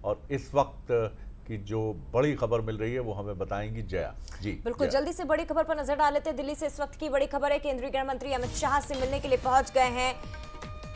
और इस वक्त की जो बड़ी खबर मिल रही है वो हमें बताएंगी जया जी। बिल्कुल, जल्दी से बड़ी खबर पर नजर डाल लेते हैं। दिल्ली से इस वक्त की बड़ी खबर है, केंद्रीय गृह मंत्री अमित शाह से मिलने के लिए पहुंच गए हैं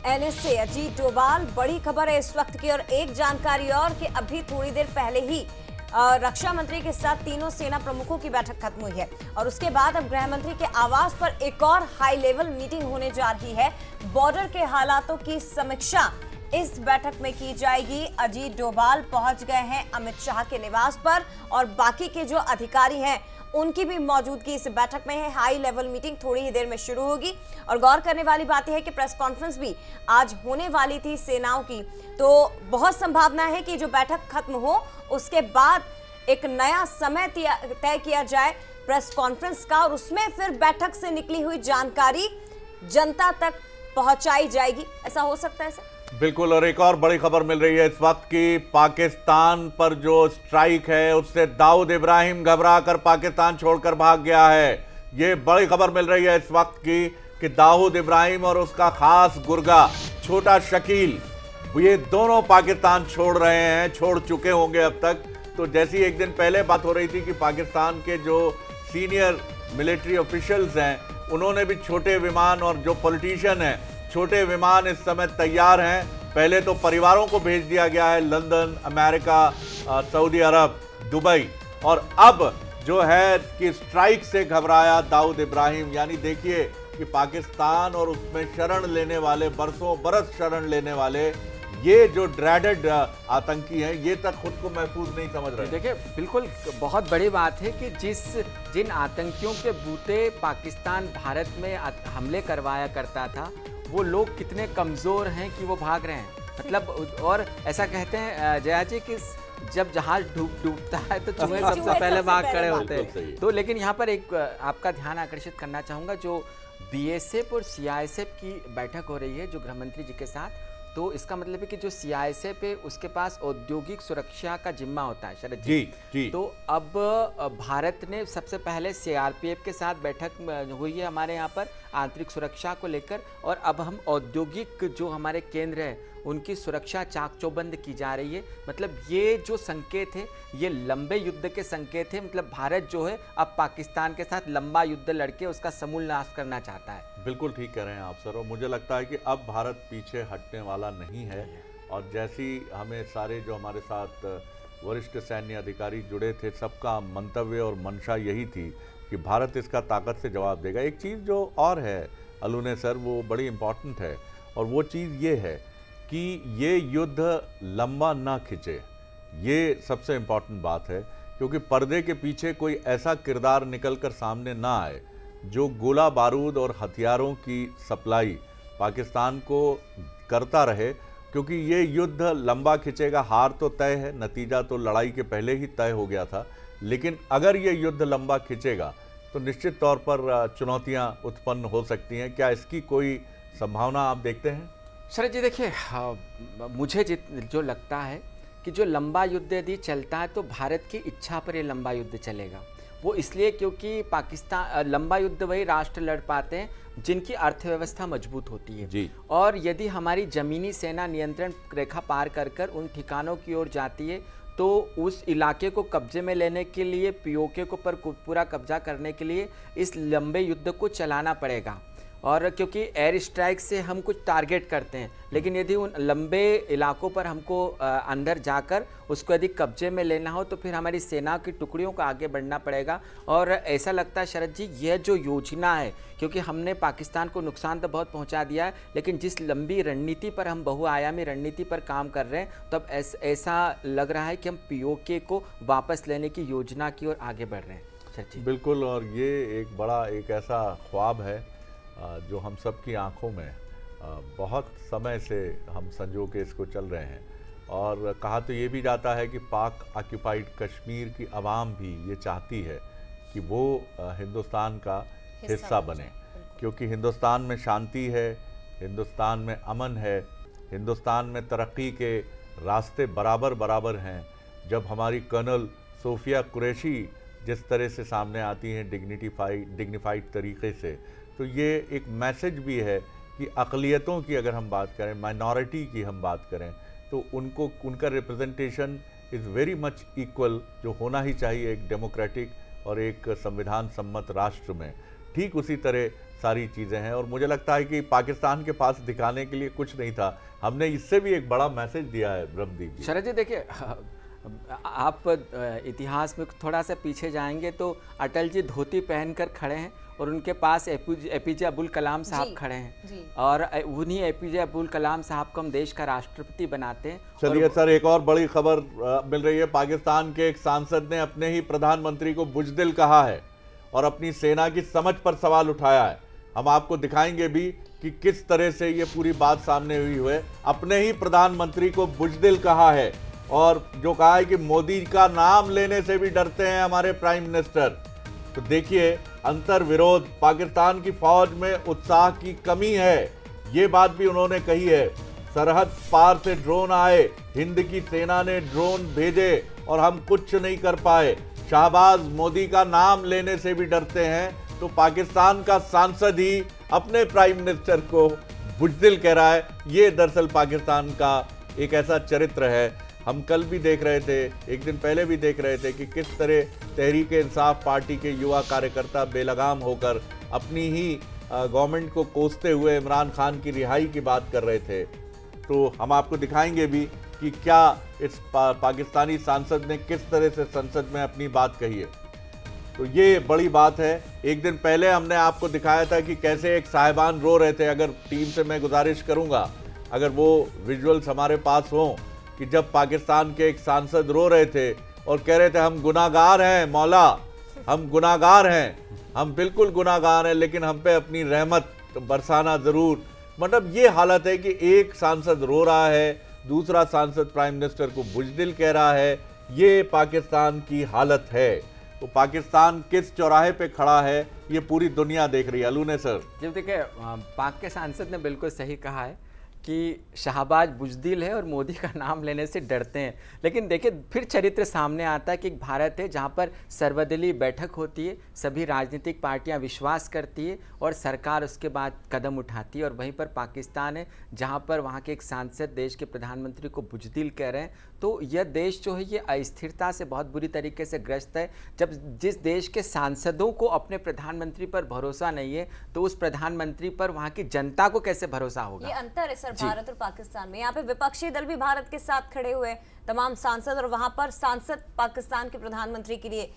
एनएसए अजीत डोभाल। बड़ी खबर है इस वक्त की। और एक जानकारी और कि अभी थोड़ी देर पहले ही रक्षा मंत्री के साथ तीनों सेना प्रमुखों की बैठक खत्म हुई है और उसके बाद अब गृह मंत्री के आवास पर एक और हाई लेवल मीटिंग होने जा रही है। बॉर्डर के हालातों की समीक्षा इस बैठक में की जाएगी। अजीत डोभाल पहुंच गए हैं अमित शाह के निवास पर और बाकी के जो अधिकारी हैं उनकी भी मौजूदगी इस बैठक में है। हाई लेवल मीटिंग थोड़ी ही देर में शुरू होगी और गौर करने वाली बात यह है कि प्रेस कॉन्फ्रेंस भी आज होने वाली थी सेनाओं की, तो बहुत संभावना है कि जो बैठक खत्म हो उसके बाद एक नया समय तय किया जाए प्रेस कॉन्फ्रेंस का और उसमें फिर बैठक से निकली हुई जानकारी जनता तक पहुंचाई जाएगी। ऐसा हो सकता है सर? बिल्कुल। और एक और बड़ी खबर मिल रही है इस वक्त की, पाकिस्तान पर जो स्ट्राइक है उससे दाऊद इब्राहिम घबरा कर पाकिस्तान छोड़कर भाग गया है। ये बड़ी खबर मिल रही है इस वक्त की कि दाऊद इब्राहिम और उसका खास गुर्गा छोटा शकील, ये दोनों पाकिस्तान छोड़ रहे हैं, छोड़ चुके होंगे अब तक। तो जैसी एक दिन पहले बात हो रही थी कि पाकिस्तान के जो सीनियर मिलिट्री ऑफिशियल्स हैं उन्होंने भी छोटे विमान, और जो पॉलिटिशियन हैं छोटे विमान इस समय तैयार हैं। पहले तो परिवारों को भेज दिया गया है लंदन, अमेरिका, सऊदी अरब, दुबई, और अब जो है कि स्ट्राइक से घबराया दाऊद इब्राहिम। यानी देखिए कि पाकिस्तान और उसमें शरण लेने वाले, बरसों बरस शरण लेने वाले ये जो ड्रेडेड आतंकी हैं, ये तक खुद को महफूज नहीं समझ रहे। देखिए, बिल्कुल बहुत बड़ी बात है कि जिन आतंकियों के बूते पाकिस्तान भारत में हमले करवाया करता था, वो लोग कितने कमज़ोर हैं कि वो भाग रहे हैं। मतलब, और ऐसा कहते हैं जया जी कि जब जहाज डूबता है तो चूहे सबसे पहले भाग खड़े होते हैं। तो लेकिन यहाँ पर एक आपका ध्यान आकर्षित करना चाहूँगा, जो बीएसएफ और सीआईएसएफ की बैठक हो रही है जो गृह मंत्री जी के साथ, तो इसका मतलब है कि जो सीआईएसएफ है उसके पास औद्योगिक सुरक्षा का जिम्मा होता है शरद जी। तो अब भारत ने सबसे पहले सीआरपीएफ के साथ बैठक हुई है हमारे यहाँ पर आंतरिक सुरक्षा को लेकर, और अब हम औद्योगिक जो हमारे केंद्र है उनकी सुरक्षा चाक चौबंद की जा रही है। मतलब ये जो संकेत है ये लंबे युद्ध के संकेत है। मतलब भारत जो है अब पाकिस्तान के साथ लंबा युद्ध लड़के उसका समूल नाश करना चाहता है। बिल्कुल ठीक कह रहे हैं आप सर, और मुझे लगता है कि अब भारत पीछे हटने वाला नहीं है। और जैसी हमें सारे जो हमारे साथ वरिष्ठ सैन्य अधिकारी जुड़े थे, सबका मंतव्य और मंशा यही थी कि भारत इसका ताकत से जवाब देगा। एक चीज़ जो और है अलूने सर, वो बड़ी इम्पॉर्टेंट है, और वो चीज़ ये है कि ये युद्ध लंबा ना खिंचे। ये सबसे इम्पॉर्टेंट बात है, क्योंकि पर्दे के पीछे कोई ऐसा किरदार निकल कर सामने ना आए जो गोला बारूद और हथियारों की सप्लाई पाकिस्तान को करता रहे। क्योंकि ये युद्ध लंबा खिंचेगा, हार तो तय है, नतीजा तो लड़ाई के पहले ही तय हो गया था, लेकिन अगर ये युद्ध लंबा खिंचेगा तो निश्चित तौर पर चुनौतियां उत्पन्न हो सकती हैं। क्या इसकी कोई संभावना आप देखते हैं? शरद जी, देखिए, मुझे जो लगता है कि जो लंबा युद्ध यदि चलता है तो भारत की इच्छा पर ये लंबा युद्ध चलेगा। वो इसलिए क्योंकि पाकिस्तान लंबा युद्ध वही राष्ट्र लड़ पाते हैं जिनकी अर्थव्यवस्था मजबूत होती है जी। और यदि हमारी जमीनी सेना नियंत्रण रेखा पार कर कर उन ठिकानों की ओर जाती है तो उस इलाके को कब्जे में लेने के लिए, पीओके को पर पूरा कब्जा करने के लिए इस लंबे युद्ध को चलाना पड़ेगा। और क्योंकि एयर स्ट्राइक से हम कुछ टारगेट करते हैं, लेकिन यदि उन लंबे इलाकों पर हमको अंदर जाकर उसको यदि कब्जे में लेना हो तो फिर हमारी सेना की टुकड़ियों को आगे बढ़ना पड़ेगा। और ऐसा लगता है शरद जी, यह जो योजना है, क्योंकि हमने पाकिस्तान को नुकसान तो बहुत पहुंचा दिया है, लेकिन जिस लंबी रणनीति पर हम बहुआयामी रणनीति पर काम कर रहे हैं, तब ऐसा लग रहा है कि हम पीओके को वापस लेने की योजना की ओर आगे बढ़ रहे हैं शरद जी। बिल्कुल, और ये एक बड़ा एक ऐसा ख्वाब है जो हम सब की आंखों में बहुत समय से हम संजो के इसको चल रहे हैं। और कहा तो ये भी जाता है कि पाक ऑक्यूपाइड कश्मीर की आवाम भी ये चाहती है कि वो हिंदुस्तान का हिस्सा बने, क्योंकि हिंदुस्तान में शांति है, हिंदुस्तान में अमन है, हिंदुस्तान में तरक्की के रास्ते बराबर बराबर हैं। जब हमारी कर्नल सोफिया कुरैशी जिस तरह से सामने आती हैं डिग्निफाइड तरीके से, तो ये एक मैसेज भी है कि अक़लियतों की अगर हम बात करें, माइनॉरिटी की हम बात करें, तो उनको उनका representation is very much equal, जो होना ही चाहिए एक डेमोक्रेटिक और एक संविधान सम्मत राष्ट्र में। ठीक उसी तरह सारी चीज़ें हैं और मुझे लगता है कि पाकिस्तान के पास दिखाने के लिए कुछ नहीं था। हमने इससे भी एक बड़ा मैसेज दिया है ब्रह्मदीप जी। शरद जी देखिए, आप इतिहास में थोड़ा सा पीछे जाएंगे तो अटल जी धोती पहनकर खड़े हैं और उनके पास एपीजे अब्दुल कलाम साहब खड़े हैं और उन्हीं एपीजे अब्दुल कलाम साहब को हम देश का राष्ट्रपति बनाते हैं। चलिए सर, एक और बड़ी खबर मिल रही है। पाकिस्तान के एक सांसद ने अपने ही प्रधानमंत्री को बुजदिल कहा है और अपनी सेना की समझ पर सवाल उठाया है। हम आपको दिखाएंगे भी कि किस तरह से ये पूरी बात सामने हुई है। अपने ही प्रधानमंत्री को बुजदिल कहा है और जो कहा है कि मोदी का नाम लेने से भी डरते हैं हमारे प्राइम मिनिस्टर। तो देखिए, अंतर विरोध, पाकिस्तान की फौज में उत्साह की कमी है, ये बात भी उन्होंने कही है। सरहद पार से ड्रोन आए, हिंद की सेना ने ड्रोन भेजे और हम कुछ नहीं कर पाए। शाहबाज मोदी का नाम लेने से भी डरते हैं। तो पाकिस्तान का सांसद ही अपने प्राइम मिनिस्टर को बुजदिल कह रहा है। ये दरअसल पाकिस्तान का एक ऐसा चरित्र है। हम कल भी देख रहे थे, एक दिन पहले भी देख रहे थे कि किस तरह तहरीक इंसाफ पार्टी के युवा कार्यकर्ता बेलगाम होकर अपनी ही गवर्नमेंट को कोसते हुए इमरान खान की रिहाई की बात कर रहे थे। तो हम आपको दिखाएंगे भी कि क्या इस पाकिस्तानी सांसद ने किस तरह से संसद में अपनी बात कही है। तो ये बड़ी बात है। एक दिन पहले हमने आपको दिखाया था कि कैसे एक साहिबान रो रहे थे। अगर टीम से मैं गुजारिश करूंगा, अगर वो विजुअल्स हमारे पास हों, कि जब पाकिस्तान के एक सांसद रो रहे थे और कह रहे थे हम गुनाहगार हैं मौला, हम गुनाहगार हैं, हम बिल्कुल गुनाहगार हैं, लेकिन हम पे अपनी रहमत बरसाना ज़रूर। मतलब ये हालत है कि एक सांसद रो रहा है, दूसरा सांसद प्राइम मिनिस्टर को बुजदिल कह रहा है। ये पाकिस्तान की हालत है। तो पाकिस्तान किस चौराहे पे खड़ा है ये पूरी दुनिया देख रही है। अलू ने सर, जब देखिए, पाक के सांसद ने बिल्कुल सही कहा है कि शाहबाज बुजदिल है और मोदी का नाम लेने से डरते हैं। लेकिन देखिए, फिर चरित्र सामने आता है कि एक भारत है जहां पर सर्वदलीय बैठक होती है, सभी राजनीतिक पार्टियां विश्वास करती है और सरकार उसके बाद कदम उठाती है। और वहीं पर पाकिस्तान है जहां पर वहां के एक सांसद देश के प्रधानमंत्री को बुजदिल कह रहे हैं। तो यह देश जो है ये अस्थिरता से बहुत बुरी तरीके से ग्रस्त है। जब जिस देश के सांसदों को अपने प्रधानमंत्री पर भरोसा नहीं है तो उस प्रधानमंत्री पर वहां की जनता को कैसे भरोसा होगा। ये अंतर है सर भारत और पाकिस्तान में। यहाँ पे विपक्षी दल भी भारत के साथ खड़े हुए, तमाम सांसद, और वहां पर सांसद पाकिस्तान के प्रधानमंत्री के लिए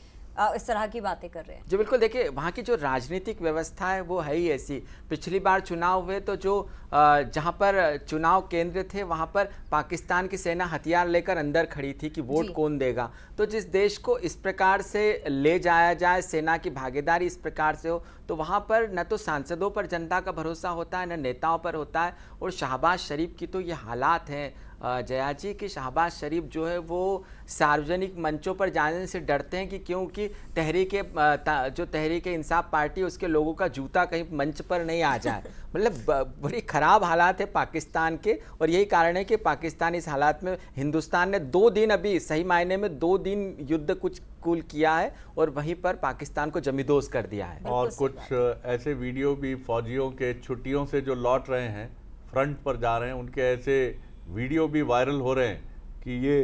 इस तरह की बातें कर रहे हैं। जी बिल्कुल, देखिए वहाँ की जो राजनीतिक व्यवस्था है वो है ही ऐसी। पिछली बार चुनाव हुए तो जो जहाँ पर चुनाव केंद्र थे वहाँ पर पाकिस्तान की सेना हथियार लेकर अंदर खड़ी थी कि वोट कौन देगा। तो जिस देश को इस प्रकार से ले जाया जाए, सेना की भागीदारी इस प्रकार से हो, तो वहाँ पर न तो सांसदों पर जनता का भरोसा होता है, न नेताओं पर होता है। और शहबाज शरीफ की तो ये हालात हैं जया जी कि शहबाज शरीफ जो है वो सार्वजनिक मंचों पर जाने से डरते हैं कि क्योंकि तहरीक इंसाफ पार्टी, उसके लोगों का जूता कहीं मंच पर नहीं आ जाए। मतलब बड़ी ख़राब हालात है पाकिस्तान के। और यही कारण है कि पाकिस्तान इस हालात में, हिंदुस्तान ने 2 दिन, अभी सही मायने में 2 दिन युद्ध कुछ कूल किया है और वहीं पर पाकिस्तान को जमींदोज कर दिया है। और कुछ ऐसे वीडियो भी फौजियों के छुट्टियों से जो लौट रहे हैं, फ्रंट पर जा रहे हैं, उनके ऐसे वीडियो भी वायरल हो रहे हैं कि ये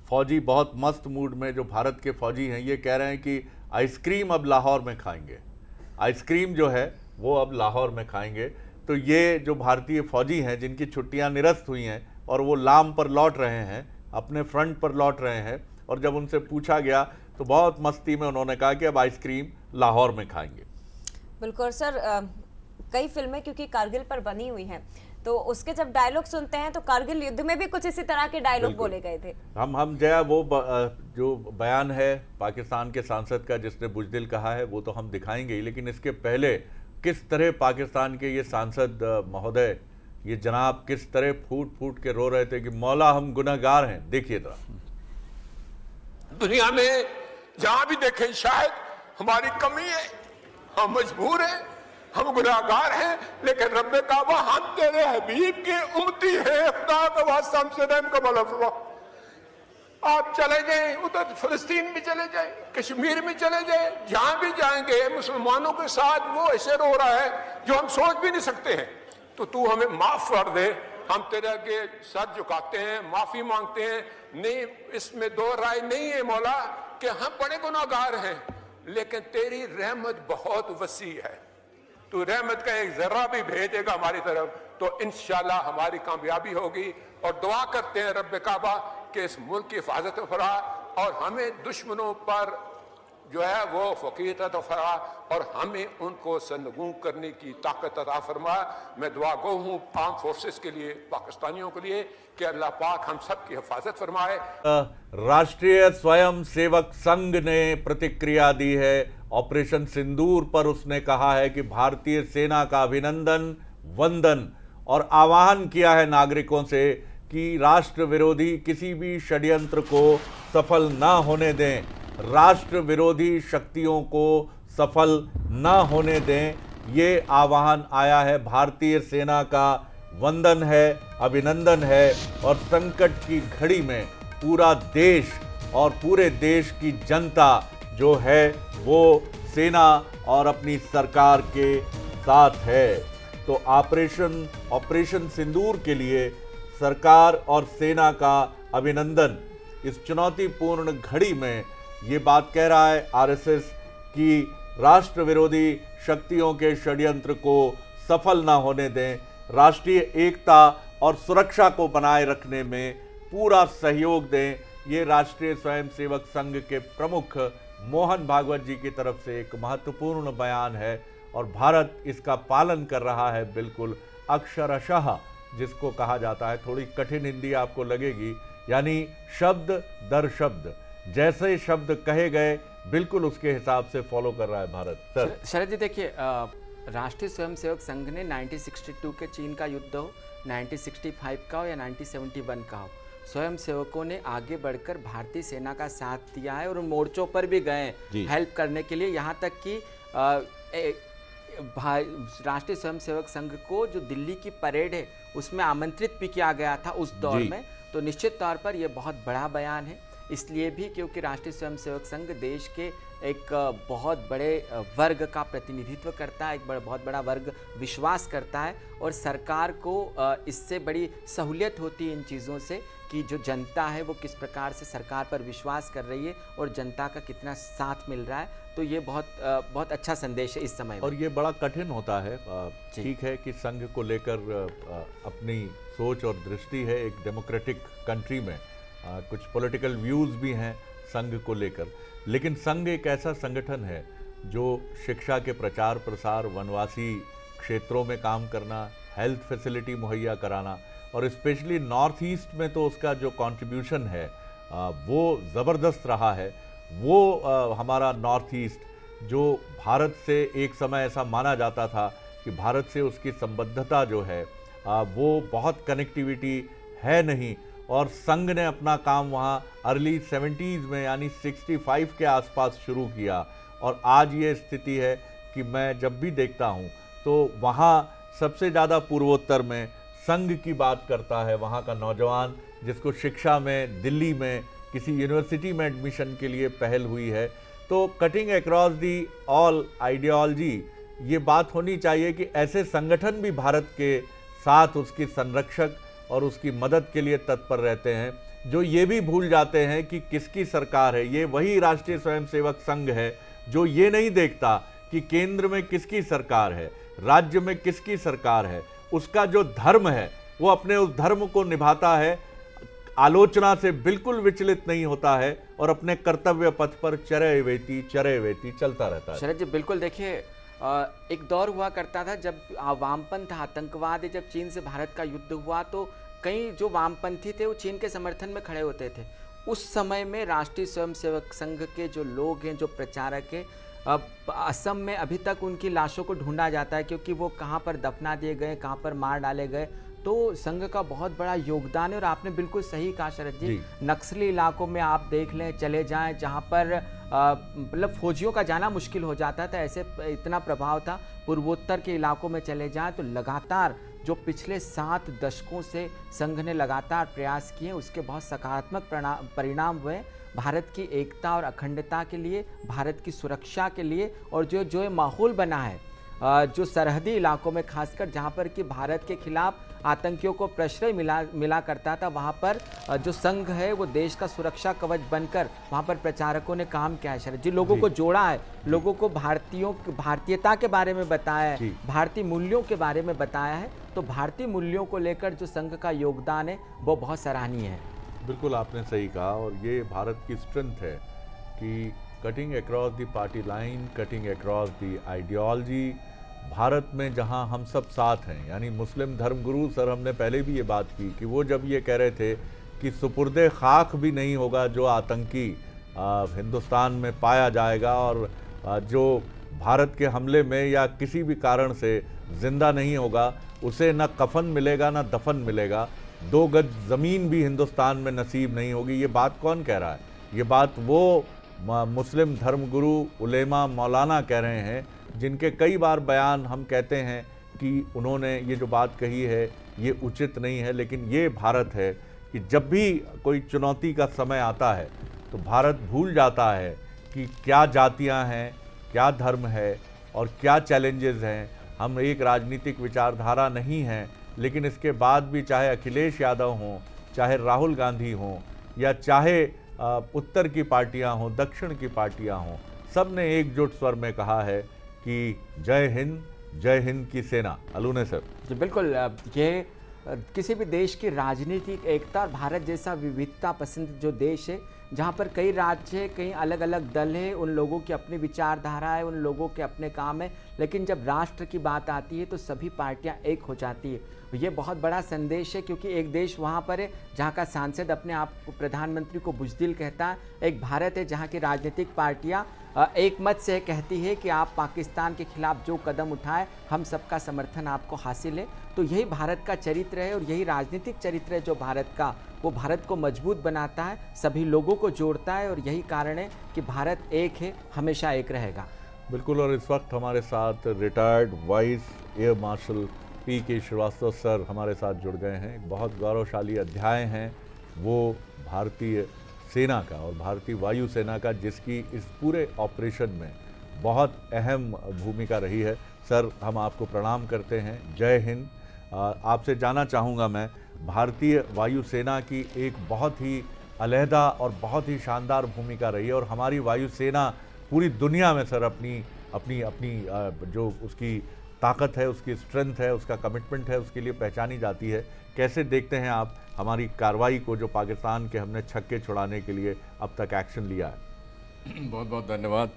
फौजी बहुत मस्त मूड में, जो भारत के फौजी हैं, ये कह रहे हैं कि आइसक्रीम अब लाहौर में खाएंगे, आइसक्रीम जो है वो अब लाहौर में खाएंगे। तो ये जो भारतीय फौजी हैं जिनकी छुट्टियां निरस्त हुई हैं और वो लाम पर लौट रहे हैं, अपने फ्रंट पर लौट रहे हैं, और जब उनसे पूछा गया तो बहुत मस्ती में उन्होंने कहा कि अब आइसक्रीम लाहौर में खाएंगे। बिल्कुल सर, कई फिल्में क्योंकि कारगिल पर बनी हुई हैं, तो उसके जब डायलॉग सुनते हैं तो कारगिल युद्ध में भी कुछ इसी तरह के डायलॉग बोले गए थे। हम जया वो जो बयान है पाकिस्तान के सांसद का जिसने बुजदिल कहा है वो तो हम दिखाएंगे ही, लेकिन इसके पहले किस तरह पाकिस्तान के ये सांसद महोदय, ये जनाब किस तरह फूट फूट के रो रहे थे कि मौला हम गुनहगार हैं। देखिए जरा। दुनिया में जहां भी देखें शायद हमारी कमी है, हम मजबूर हैं, हम गुनाहगार हैं, लेकिन रब्बे काबा हम तेरे हबीब की उम्मती है, खुदा का वास्ता हमसे रहम का मौला फरमा। आप चले जाएं, उधर फिलिस्तीन में चले जाएं, कश्मीर में चले जाएं, जहां भी जाएंगे मुसलमानों के साथ वो ऐसे रो रहा है जो हम सोच भी नहीं सकते हैं। तो तू हमें माफ कर दे हम तेरे आगे सर झुकाते हैं, माफी मांगते हैं। नहीं, इसमें दो राय नहीं है मौला कि हम बड़े गुनाहगार हैं, लेकिन तेरी रहमत बहुत वसी है। तू रहमत का एक जर्रा भी भेजेगा हमारी तरफ तो इंशाल्लाह हमारी कामयाबी होगी। और दुआ करते हैं रब्बे काबा कि इस मुल्क की हिफाजत फरा और हमें दुश्मनों पर जो है वो फकीर अता फरमा और हमें उनको सरनगू करने की ताकत अता फरमा। मैं दुआ गो हूँ आर्म फोर्सेस के लिए, पाकिस्तानियों के लिए कि अल्लाह पाक हम सब की हिफाजत फरमाए। राष्ट्रीय स्वयं सेवक संघ ने प्रतिक्रिया दी है ऑपरेशन सिंदूर पर। उसने कहा है कि भारतीय सेना का अभिनंदन, वंदन और आह्वान किया है नागरिकों से कि राष्ट्र विरोधी किसी भी षड्यंत्र को सफल ना होने दें, राष्ट्र विरोधी शक्तियों को सफल ना होने दें। ये आह्वान आया है। भारतीय सेना का वंदन है, अभिनंदन है और संकट की घड़ी में पूरा देश और पूरे देश की जनता जो है वो सेना और अपनी सरकार के साथ है। तो ऑपरेशन सिंदूर के लिए सरकार और सेना का अभिनंदन। इस चुनौतीपूर्ण घड़ी में ये बात कह रहा है आरएसएस कि राष्ट्र विरोधी शक्तियों के षड्यंत्र को सफल ना होने दें, राष्ट्रीय एकता और सुरक्षा को बनाए रखने में पूरा सहयोग दें। ये राष्ट्रीय स्वयंसेवक संघ के प्रमुख मोहन भागवत जी की तरफ से एक महत्वपूर्ण बयान है और भारत इसका पालन कर रहा है बिल्कुल अक्षरशः, जिसको कहा जाता है। थोड़ी कठिन हिंदी आपको लगेगी, यानी शब्द दर शब्द जैसे शब्द कहे गए बिल्कुल उसके हिसाब से फॉलो कर रहा है भारत। सर शरद जी देखिए, राष्ट्रीय स्वयंसेवक संघ ने 1962 के चीन का युद्ध हो, 1965 का हो या 1971 का हो, स्वयंसेवकों ने आगे बढ़कर भारतीय सेना का साथ दिया है और उन मोर्चों पर भी गए हेल्प करने के लिए। यहाँ तक कि राष्ट्रीय स्वयंसेवक संघ को जो दिल्ली की परेड है उसमें आमंत्रित भी किया गया था उस दौर में। तो निश्चित तौर पर यह बहुत बड़ा बयान है, इसलिए भी क्योंकि राष्ट्रीय स्वयंसेवक संघ देश के एक बहुत बड़े वर्ग का प्रतिनिधित्व करता है, एक बहुत बड़ा वर्ग विश्वास करता है और सरकार को इससे बड़ी सहूलियत होती है इन चीज़ों से कि जो जनता है वो किस प्रकार से सरकार पर विश्वास कर रही है और जनता का कितना साथ मिल रहा है। तो ये बहुत अच्छा संदेश है इस समय में। और ये बड़ा कठिन होता है। ठीक है कि संघ को लेकर अपनी सोच और दृष्टि है, एक डेमोक्रेटिक कंट्री में कुछ पॉलिटिकल व्यूज़ भी हैं संघ को लेकर, लेकिन संघ एक ऐसा संगठन है जो शिक्षा के प्रचार प्रसार, वनवासी क्षेत्रों में काम करना, हेल्थ फैसिलिटी मुहैया कराना और स्पेशली नॉर्थ ईस्ट में तो उसका जो कंट्रीब्यूशन है वो ज़बरदस्त रहा है। वो हमारा नॉर्थ ईस्ट जो भारत से एक समय ऐसा माना जाता था कि भारत से उसकी संबद्धता जो है वो बहुत कनेक्टिविटी है नहीं, और संघ ने अपना काम वहाँ अर्ली 70s में यानी 65 के आसपास शुरू किया और आज ये स्थिति है कि मैं जब भी देखता हूँ तो वहाँ सबसे ज़्यादा पूर्वोत्तर में संघ की बात करता है वहाँ का नौजवान, जिसको शिक्षा में दिल्ली में किसी यूनिवर्सिटी में एडमिशन के लिए पहल हुई है। तो cutting across the all ideology ये बात होनी चाहिए कि ऐसे संगठन भी भारत के साथ उसकी संरक्षक और उसकी मदद के लिए तत्पर रहते हैं, जो ये भी भूल जाते हैं कि किसकी सरकार है। ये वही राष्ट्रीय स्वयंसेवक संघ है जो ये नहीं देखता कि केंद्र में किसकी सरकार है, राज्य में किसकी सरकार है। उसका जो धर्म है वो अपने उस धर्म को निभाता है, आलोचना से बिल्कुल विचलित नहीं होता है और अपने कर्तव्य पथ पर चरे वेती चलता रहता है। शरद जी बिल्कुल, देखिए एक दौर हुआ करता था जब वामपंथ आतंकवाद, जब चीन से भारत का युद्ध हुआ तो कई जो वामपंथी थे वो चीन के समर्थन में खड़े होते थे। उस समय में राष्ट्रीय स्वयंसेवक संघ के जो लोग हैं, जो प्रचारक हैं, असम में अभी तक उनकी लाशों को ढूंढा जाता है क्योंकि वो कहाँ पर दफना दिए गए, कहाँ पर मार डाले गए। तो संघ का बहुत बड़ा योगदान है और आपने बिल्कुल सही कहा शरद जी, नक्सली इलाकों में आप देख लें, चले जाएं जहां पर मतलब फौजियों का जाना मुश्किल हो जाता था, ऐसे इतना प्रभाव था। पूर्वोत्तर के इलाकों में चले जाएं तो लगातार जो पिछले 7 दशकों से संघ ने लगातार प्रयास किए, उसके बहुत सकारात्मक परिणाम हुए भारत की एकता और अखंडता के लिए, भारत की सुरक्षा के लिए। और जो माहौल बना है जो सरहदी इलाकों में, खासकर जहां पर कि भारत के खिलाफ आतंकियों को प्रश्रय मिला करता था, वहाँ पर जो संघ है वो देश का सुरक्षा कवच बनकर वहाँ पर प्रचारकों ने काम किया है। शरद जी, लोगों को जोड़ा है, लोगों को भारतीयता के बारे में बताया है, भारतीय मूल्यों के बारे में बताया है। तो भारतीय मूल्यों को लेकर जो संघ का योगदान है वो बहुत सराहनीय है। बिल्कुल आपने सही कहा, और ये भारत की स्ट्रेंथ है कि cutting across the party line, cutting across the ideology, Bharat में जहां हम सब साथ हैं। यानी मुस्लिम धर्मगुरु सर, हमने पहले भी ये बात की कि वो जब ये कह रहे थे कि सुपुर्दे खाक भी नहीं होगा जो आतंकी हिंदुस्तान में पाया जाएगा, और जो भारत के हमले में या किसी भी कारण से जिंदा नहीं होगा, उसे न कफन मिलेगा न दफन मिलेगा, 2 गज ज़मीन भी हिंदुस्तान में नसीब नहीं होगी। ये बात कौन कह रहा है? ये बात वो मुस्लिम धर्मगुरु उलेमा मौलाना कह रहे हैं, जिनके कई बार बयान हम कहते हैं कि उन्होंने ये जो बात कही है ये उचित नहीं है। लेकिन ये भारत है कि जब भी कोई चुनौती का समय आता है तो भारत भूल जाता है कि क्या जातियां हैं, क्या धर्म है और क्या चैलेंजेस हैं। हम एक राजनीतिक विचारधारा नहीं हैं, लेकिन इसके बाद भी चाहे अखिलेश यादव हों, चाहे राहुल गांधी हों, या चाहे उत्तर की पार्टियां हों, दक्षिण की पार्टियां हों, सब ने एकजुट स्वर में कहा है कि जय हिंद की सेना। अलूने सर जी बिल्कुल, ये किसी भी देश की राजनीतिक एकता और भारत जैसा विविधता पसंद जो देश है, जहाँ पर कई राज्य है, कई अलग अलग दल है, उन लोगों की अपनी विचारधारा है, उन लोगों के अपने काम है, लेकिन जब राष्ट्र की बात आती है तो सभी पार्टियां एक हो जाती है। ये बहुत बड़ा संदेश है, क्योंकि एक देश वहाँ पर है जहाँ का सांसद अपने आप को प्रधानमंत्री को बुज़दिल कहता है, एक भारत है जहाँ की राजनीतिक पार्टियां एक मत से कहती है कि आप पाकिस्तान के खिलाफ जो कदम उठाए हम सबका समर्थन आपको हासिल है। तो यही भारत का चरित्र है और यही राजनीतिक चरित्र है जो भारत का, वो भारत को मजबूत बनाता है, सभी लोगों को जोड़ता है, और यही कारण है कि भारत एक है, हमेशा एक रहेगा। बिल्कुल। और इस वक्त हमारे साथ retired vice air marshal PK Srivastava sir हमारे साथ जुड़ गए हैं। एक बहुत गौरवशाली अध्याय हैं वो भारतीय सेना का और भारतीय वायुसेना का, जिसकी इस पूरे ऑपरेशन में बहुत अहम भूमिका रही है। सर, हम आपको प्रणाम करते हैं, जय हिंद। आपसे जानना चाहूँगा मैं, भारतीय वायुसेना की एक बहुत ही अलहदा और बहुत ही शानदार भूमिका रही है, और हमारी वायुसेना पूरी दुनिया में सर अपनी जो उसकी ताकत है, उसकी स्ट्रेंथ है, उसका कमिटमेंट है, उसके लिए पहचानी जाती है। कैसे देखते हैं आप हमारी कार्रवाई को, जो पाकिस्तान के हमने छक्के छुड़ाने के लिए अब तक एक्शन लिया है? बहुत बहुत धन्यवाद।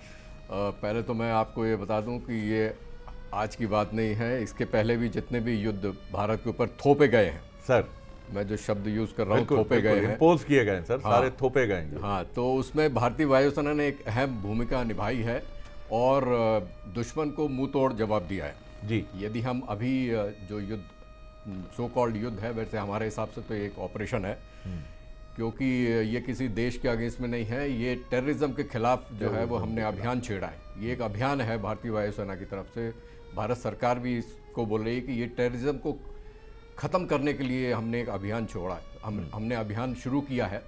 पहले तो मैं आपको ये बता दूं कि ये आज की बात नहीं है, इसके पहले भी जितने भी युद्ध भारत के ऊपर थोपे गए हैं, सर मैं जो शब्द यूज़ कर रहा हूँ, थोपे गए हैं, इम्पोज किए गए हैं सर, हाँ, सारे थोपे गए हैं। हाँ, तो उसमें भारतीय वायुसेना ने एक अहम भूमिका निभाई है और दुश्मन को मुंह तोड़ जवाब दिया है जी। यदि हम अभी जो युद्ध, सो कॉल्ड युद्ध है, वैसे हमारे हिसाब से तो एक ऑपरेशन है, क्योंकि ये किसी देश के अगेंस्ट में नहीं है, ये टेररिज्म के खिलाफ जो है वो हमने अभियान छेड़ा है। ये एक अभियान है भारतीय वायुसेना की तरफ से, भारत सरकार भी इसको बोल रही है कि ये टेररिज्म को ख़त्म करने के लिए हमने एक अभियान छोड़ा है, हमने अभियान शुरू किया है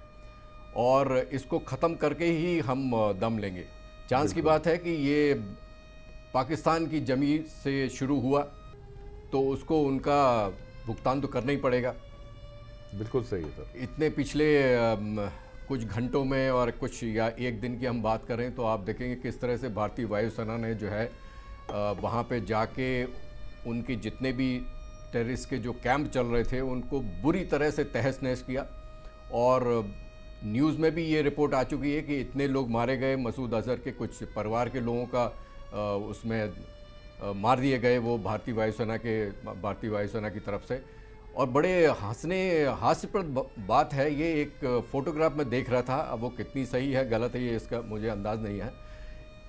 और इसको ख़त्म करके ही हम दम लेंगे। चांस की बात है कि ये पाकिस्तान की ज़मीन से शुरू हुआ तो उसको उनका भुगतान तो करना ही पड़ेगा। बिल्कुल सही है सर। इतने पिछले कुछ घंटों में और कुछ या एक दिन की हम बात करें तो आप देखेंगे किस तरह से भारतीय वायुसेना ने जो है वहाँ पे जाके उनके जितने भी टेररिस्ट के जो कैंप चल रहे थे उनको बुरी तरह से तहस नहस किया। और न्यूज़ में भी ये रिपोर्ट आ चुकी है कि इतने लोग मारे गए, मसूद अजहर के कुछ परिवार के लोगों का उसमें मार दिए गए वो भारतीय वायुसेना की तरफ से। और बड़े हास्यप्रद बात है, ये एक फ़ोटोग्राफ में देख रहा था, अब वो कितनी सही है गलत है ये इसका मुझे अंदाज़ नहीं है,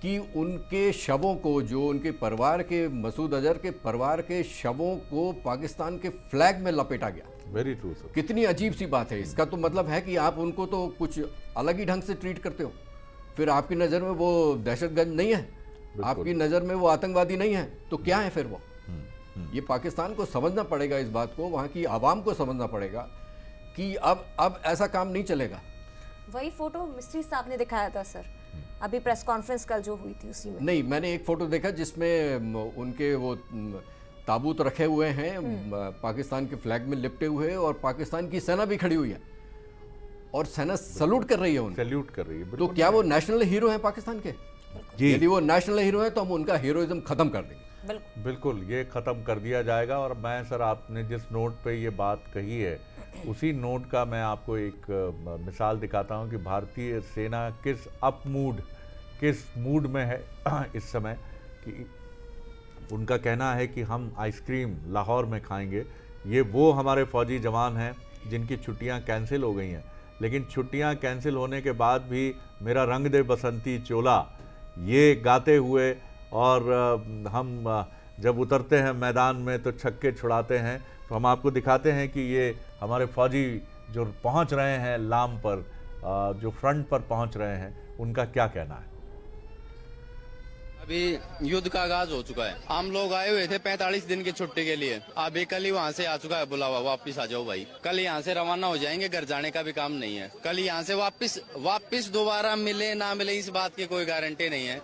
कि उनके शवों को, जो उनके परिवार के, मसूद अजहर के परिवार के शवों को पाकिस्तान के फ्लैग में लपेटा गया। Very true sir. कितनी अजीब सी बात है। इसका तो मतलब है कि आप उनको तो कुछ अलग ही ढंग से ट्रीट करते हो, फिर आपकी नज़र में वो दहशतगर्द नहीं है, आपकी नज़र में वो आतंकवादी नहीं है, तो क्या है फिर वो? ये पाकिस्तान को समझना पड़ेगा इस बात को, वहाँ की आवाम को समझना पड़ेगा कि अब ऐसा काम नहीं चलेगा। वही फोटो मिस्त्री साहब ने दिखाया था सर, अभी प्रेस कॉन्फ्रेंस कल जो हुई थी उसी में। नहीं, मैंने एक फ़ोटो देखा जिसमें उनके वो ताबूत रखे हुए हैं, पाकिस्तान के फ्लैग में लिपटे हुए, और पाकिस्तान की सेना भी खड़ी हुई है और सेना सल्यूट कर रही है उन्हें। सैल्यूट कर रही है। तो बिल्कुल। क्या वो नेशनल हीरो हैं पाकिस्तान के? जी यदि वो नेशनल हीरो है तो हम उनका हीरोइज्म खत्म कर देंगे। बिल्कुल बिल्कुल ये ख़त्म कर दिया जाएगा। और मैं सर, आपने जिस नोट पे ये बात कही है, उसी नोट का मैं आपको एक मिसाल दिखाता हूँ कि भारतीय सेना किस मूड में है इस समय। कि उनका कहना है कि हम आइसक्रीम लाहौर में खाएंगे। ये वो हमारे फौजी जवान हैं जिनकी छुट्टियां कैंसिल हो गई हैं, लेकिन छुट्टियां कैंसिल होने के बाद भी मेरा रंग दे बसंती चोला ये गाते हुए, और हम जब उतरते हैं मैदान में तो छक्के छुड़ाते हैं। तो हम आपको दिखाते हैं कि ये हमारे फौजी जो पहुंच रहे हैं लाम पर, जो फ्रंट पर पहुंच रहे हैं, उनका क्या कहना है। अभी युद्ध का आगाज हो चुका है। हम लोग आए हुए थे 45 दिन की छुट्टी के लिए। अभी कल ही वहाँ से आ चुका है बुलावा, वापस आ जाओ भाई। कल यहाँ से रवाना हो जाएंगे, घर जाने का भी काम नहीं है। कल यहाँ से वापस दोबारा मिले ना मिले इस बात की कोई गारंटी नहीं है,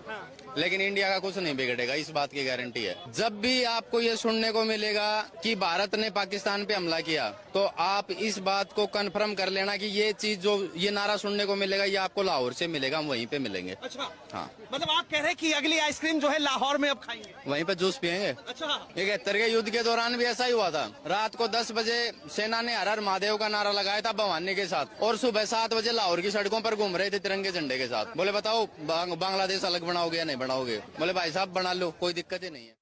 लेकिन इंडिया का कुछ नहीं बिगड़ेगा, इस बात की गारंटी है। जब भी आपको ये सुनने को मिलेगा कि भारत ने पाकिस्तान पे हमला किया, तो आप इस बात को कंफर्म कर लेना कि ये चीज, जो ये नारा सुनने को मिलेगा, ये आपको लाहौर से मिलेगा, हम वहीं पे मिलेंगे। अच्छा, हाँ, मतलब आप कह रहे हैं कि अगली आइसक्रीम जो है लाहौर में अब खाएंगे? वहीं पे जूस पियेंगे। अच्छा, 71 के युद्ध के दौरान भी ऐसा ही हुआ था। रात को 10 बजे सेना ने हर हर महादेव का नारा लगाया था भवानी के साथ, और सुबह 7 बजे लाहौर की सड़कों पर घूम रहे थे तिरंगे झंडे के साथ। बोले बताओ बांग्लादेश अलग बनाओगे या नहीं बनाओगे? बोले भाई साहब बना लो, कोई दिक्कत ही नहीं है।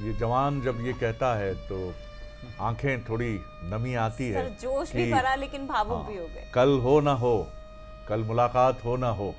ये जवान जब ये कहता है तो आंखें थोड़ी नमी आती है। सर जोश भी कि भरा लेकिन भावुक हाँ, भी हो गए। कल हो ना हो, कल मुलाकात हो ना हो,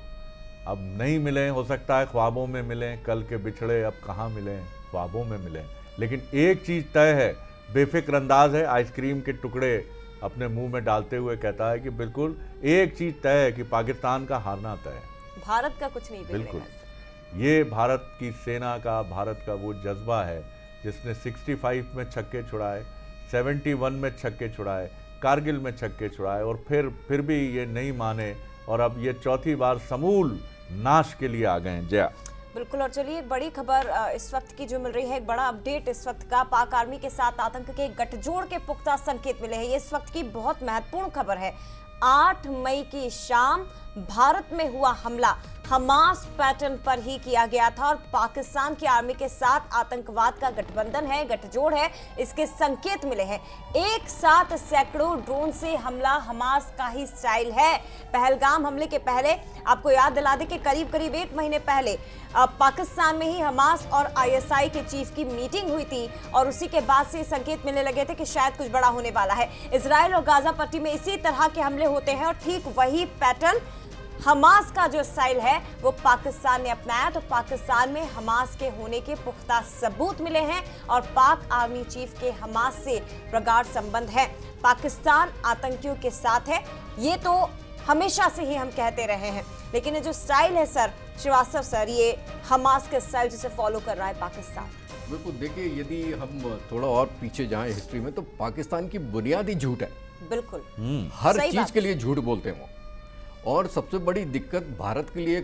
अब नहीं मिले, हो सकता है ख्वाबों में मिलें। कल के बिछड़े अब कहाँ मिलें, ख्वाबों में मिलें। लेकिन एक चीज़ तय है, बेफिक्र अंदाज है, आइसक्रीम के टुकड़े अपने मुंह में डालते हुए कहता है कि बिल्कुल एक चीज़ तय है कि पाकिस्तान का हारना तय है। भारत का कुछ नहीं बिगड़ेगा। बिल्कुल ये भारत की सेना का, भारत का वो जज्बा है जिसने 65 में छक्के छुड़ाए, 71 में छक्के छुड़ाए, कारगिल में छक्के छुड़ाए, और फिर भी ये नहीं माने, और अब ये चौथी बार समूल नाश के लिए आ गए हैं। जया बिल्कुल। और चलिए एक बड़ी खबर इस वक्त की जो मिल रही है, एक बड़ा अपडेट इस वक्त का, पाक आर्मी के साथ आतंक के गठजोड़ के पुख्ता संकेत मिले हैं। ये इस वक्त की बहुत महत्वपूर्ण खबर है। 8 मई की शाम भारत में हुआ हमला हमास पैटर्न पर ही किया गया था, और पाकिस्तान की आर्मी के साथ आतंकवाद का गठबंधन है, गठजोड़ है, इसके संकेत मिले हैं। एक साथ सैकड़ों ड्रोन से हमला हमास का ही स्टाइल है। पहलगाम हमले के पहले आपको याद दिला दें कि करीब 1 महीने पहले पाकिस्तान में ही हमास और ISI के चीफ की मीटिंग हुई थी, और उसी के बाद से संकेत मिलने लगे थे कि शायद कुछ बड़ा होने वाला है। इजराइल और गाजा पट्टी में इसी तरह के हमले होते हैं, और ठीक वही पैटर्न हमास का जो स्टाइल है वो पाकिस्तान ने अपनाया। तो पाकिस्तान में हमास के होने के पुख्ता सबूत मिले हैं, और पाक आर्मी चीफ के हमास से प्रगाढ़ संबंध है। पाकिस्तान आतंकियों के साथ है, ये तो हमेशा से ही हम कहते रहे हैं, लेकिन ये जो स्टाइल है सर श्रीवास्तव सर, ये हमास के स्टाइल जिसे फॉलो कर रहा है पाकिस्तान। बिल्कुल, देखिए यदि हम थोड़ा और पीछे जाएं हिस्ट्री में, तो पाकिस्तान की बुनियादी झूठ है। बिल्कुल हर सही चीज बात। के लिए झूठ बोलते हैं वो। और सबसे बड़ी दिक्कत भारत के लिए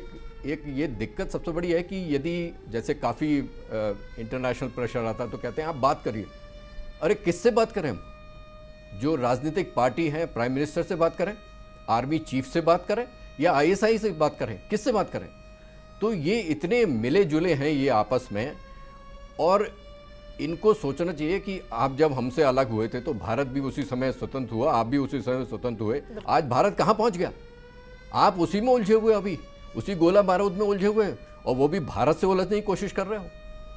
एक ये दिक्कत सबसे बड़ी है कि यदि जैसे काफ़ी इंटरनेशनल प्रेशर आता है तो कहते हैं आप बात करिए। अरे किससे बात करें हम? जो राजनीतिक पार्टी है, प्राइम मिनिस्टर से बात करें, आर्मी चीफ से बात करें, या ISI से बात करें, किससे बात करें? तो ये इतने मिले जुले हैं ये आपस में, और इनको सोचना चाहिए कि आप जब हमसे अलग हुए थे तो भारत भी उसी समय स्वतंत्र हुआ, आप भी उसी समय स्वतंत्र हुए। आज भारत कहाँ पहुँच गया? आप उसी में उलझे हुए, अभी उसी गोला बारूद में उलझे हुए हैं, और वो भी भारत से उलझने की कोशिश कर रहे हो।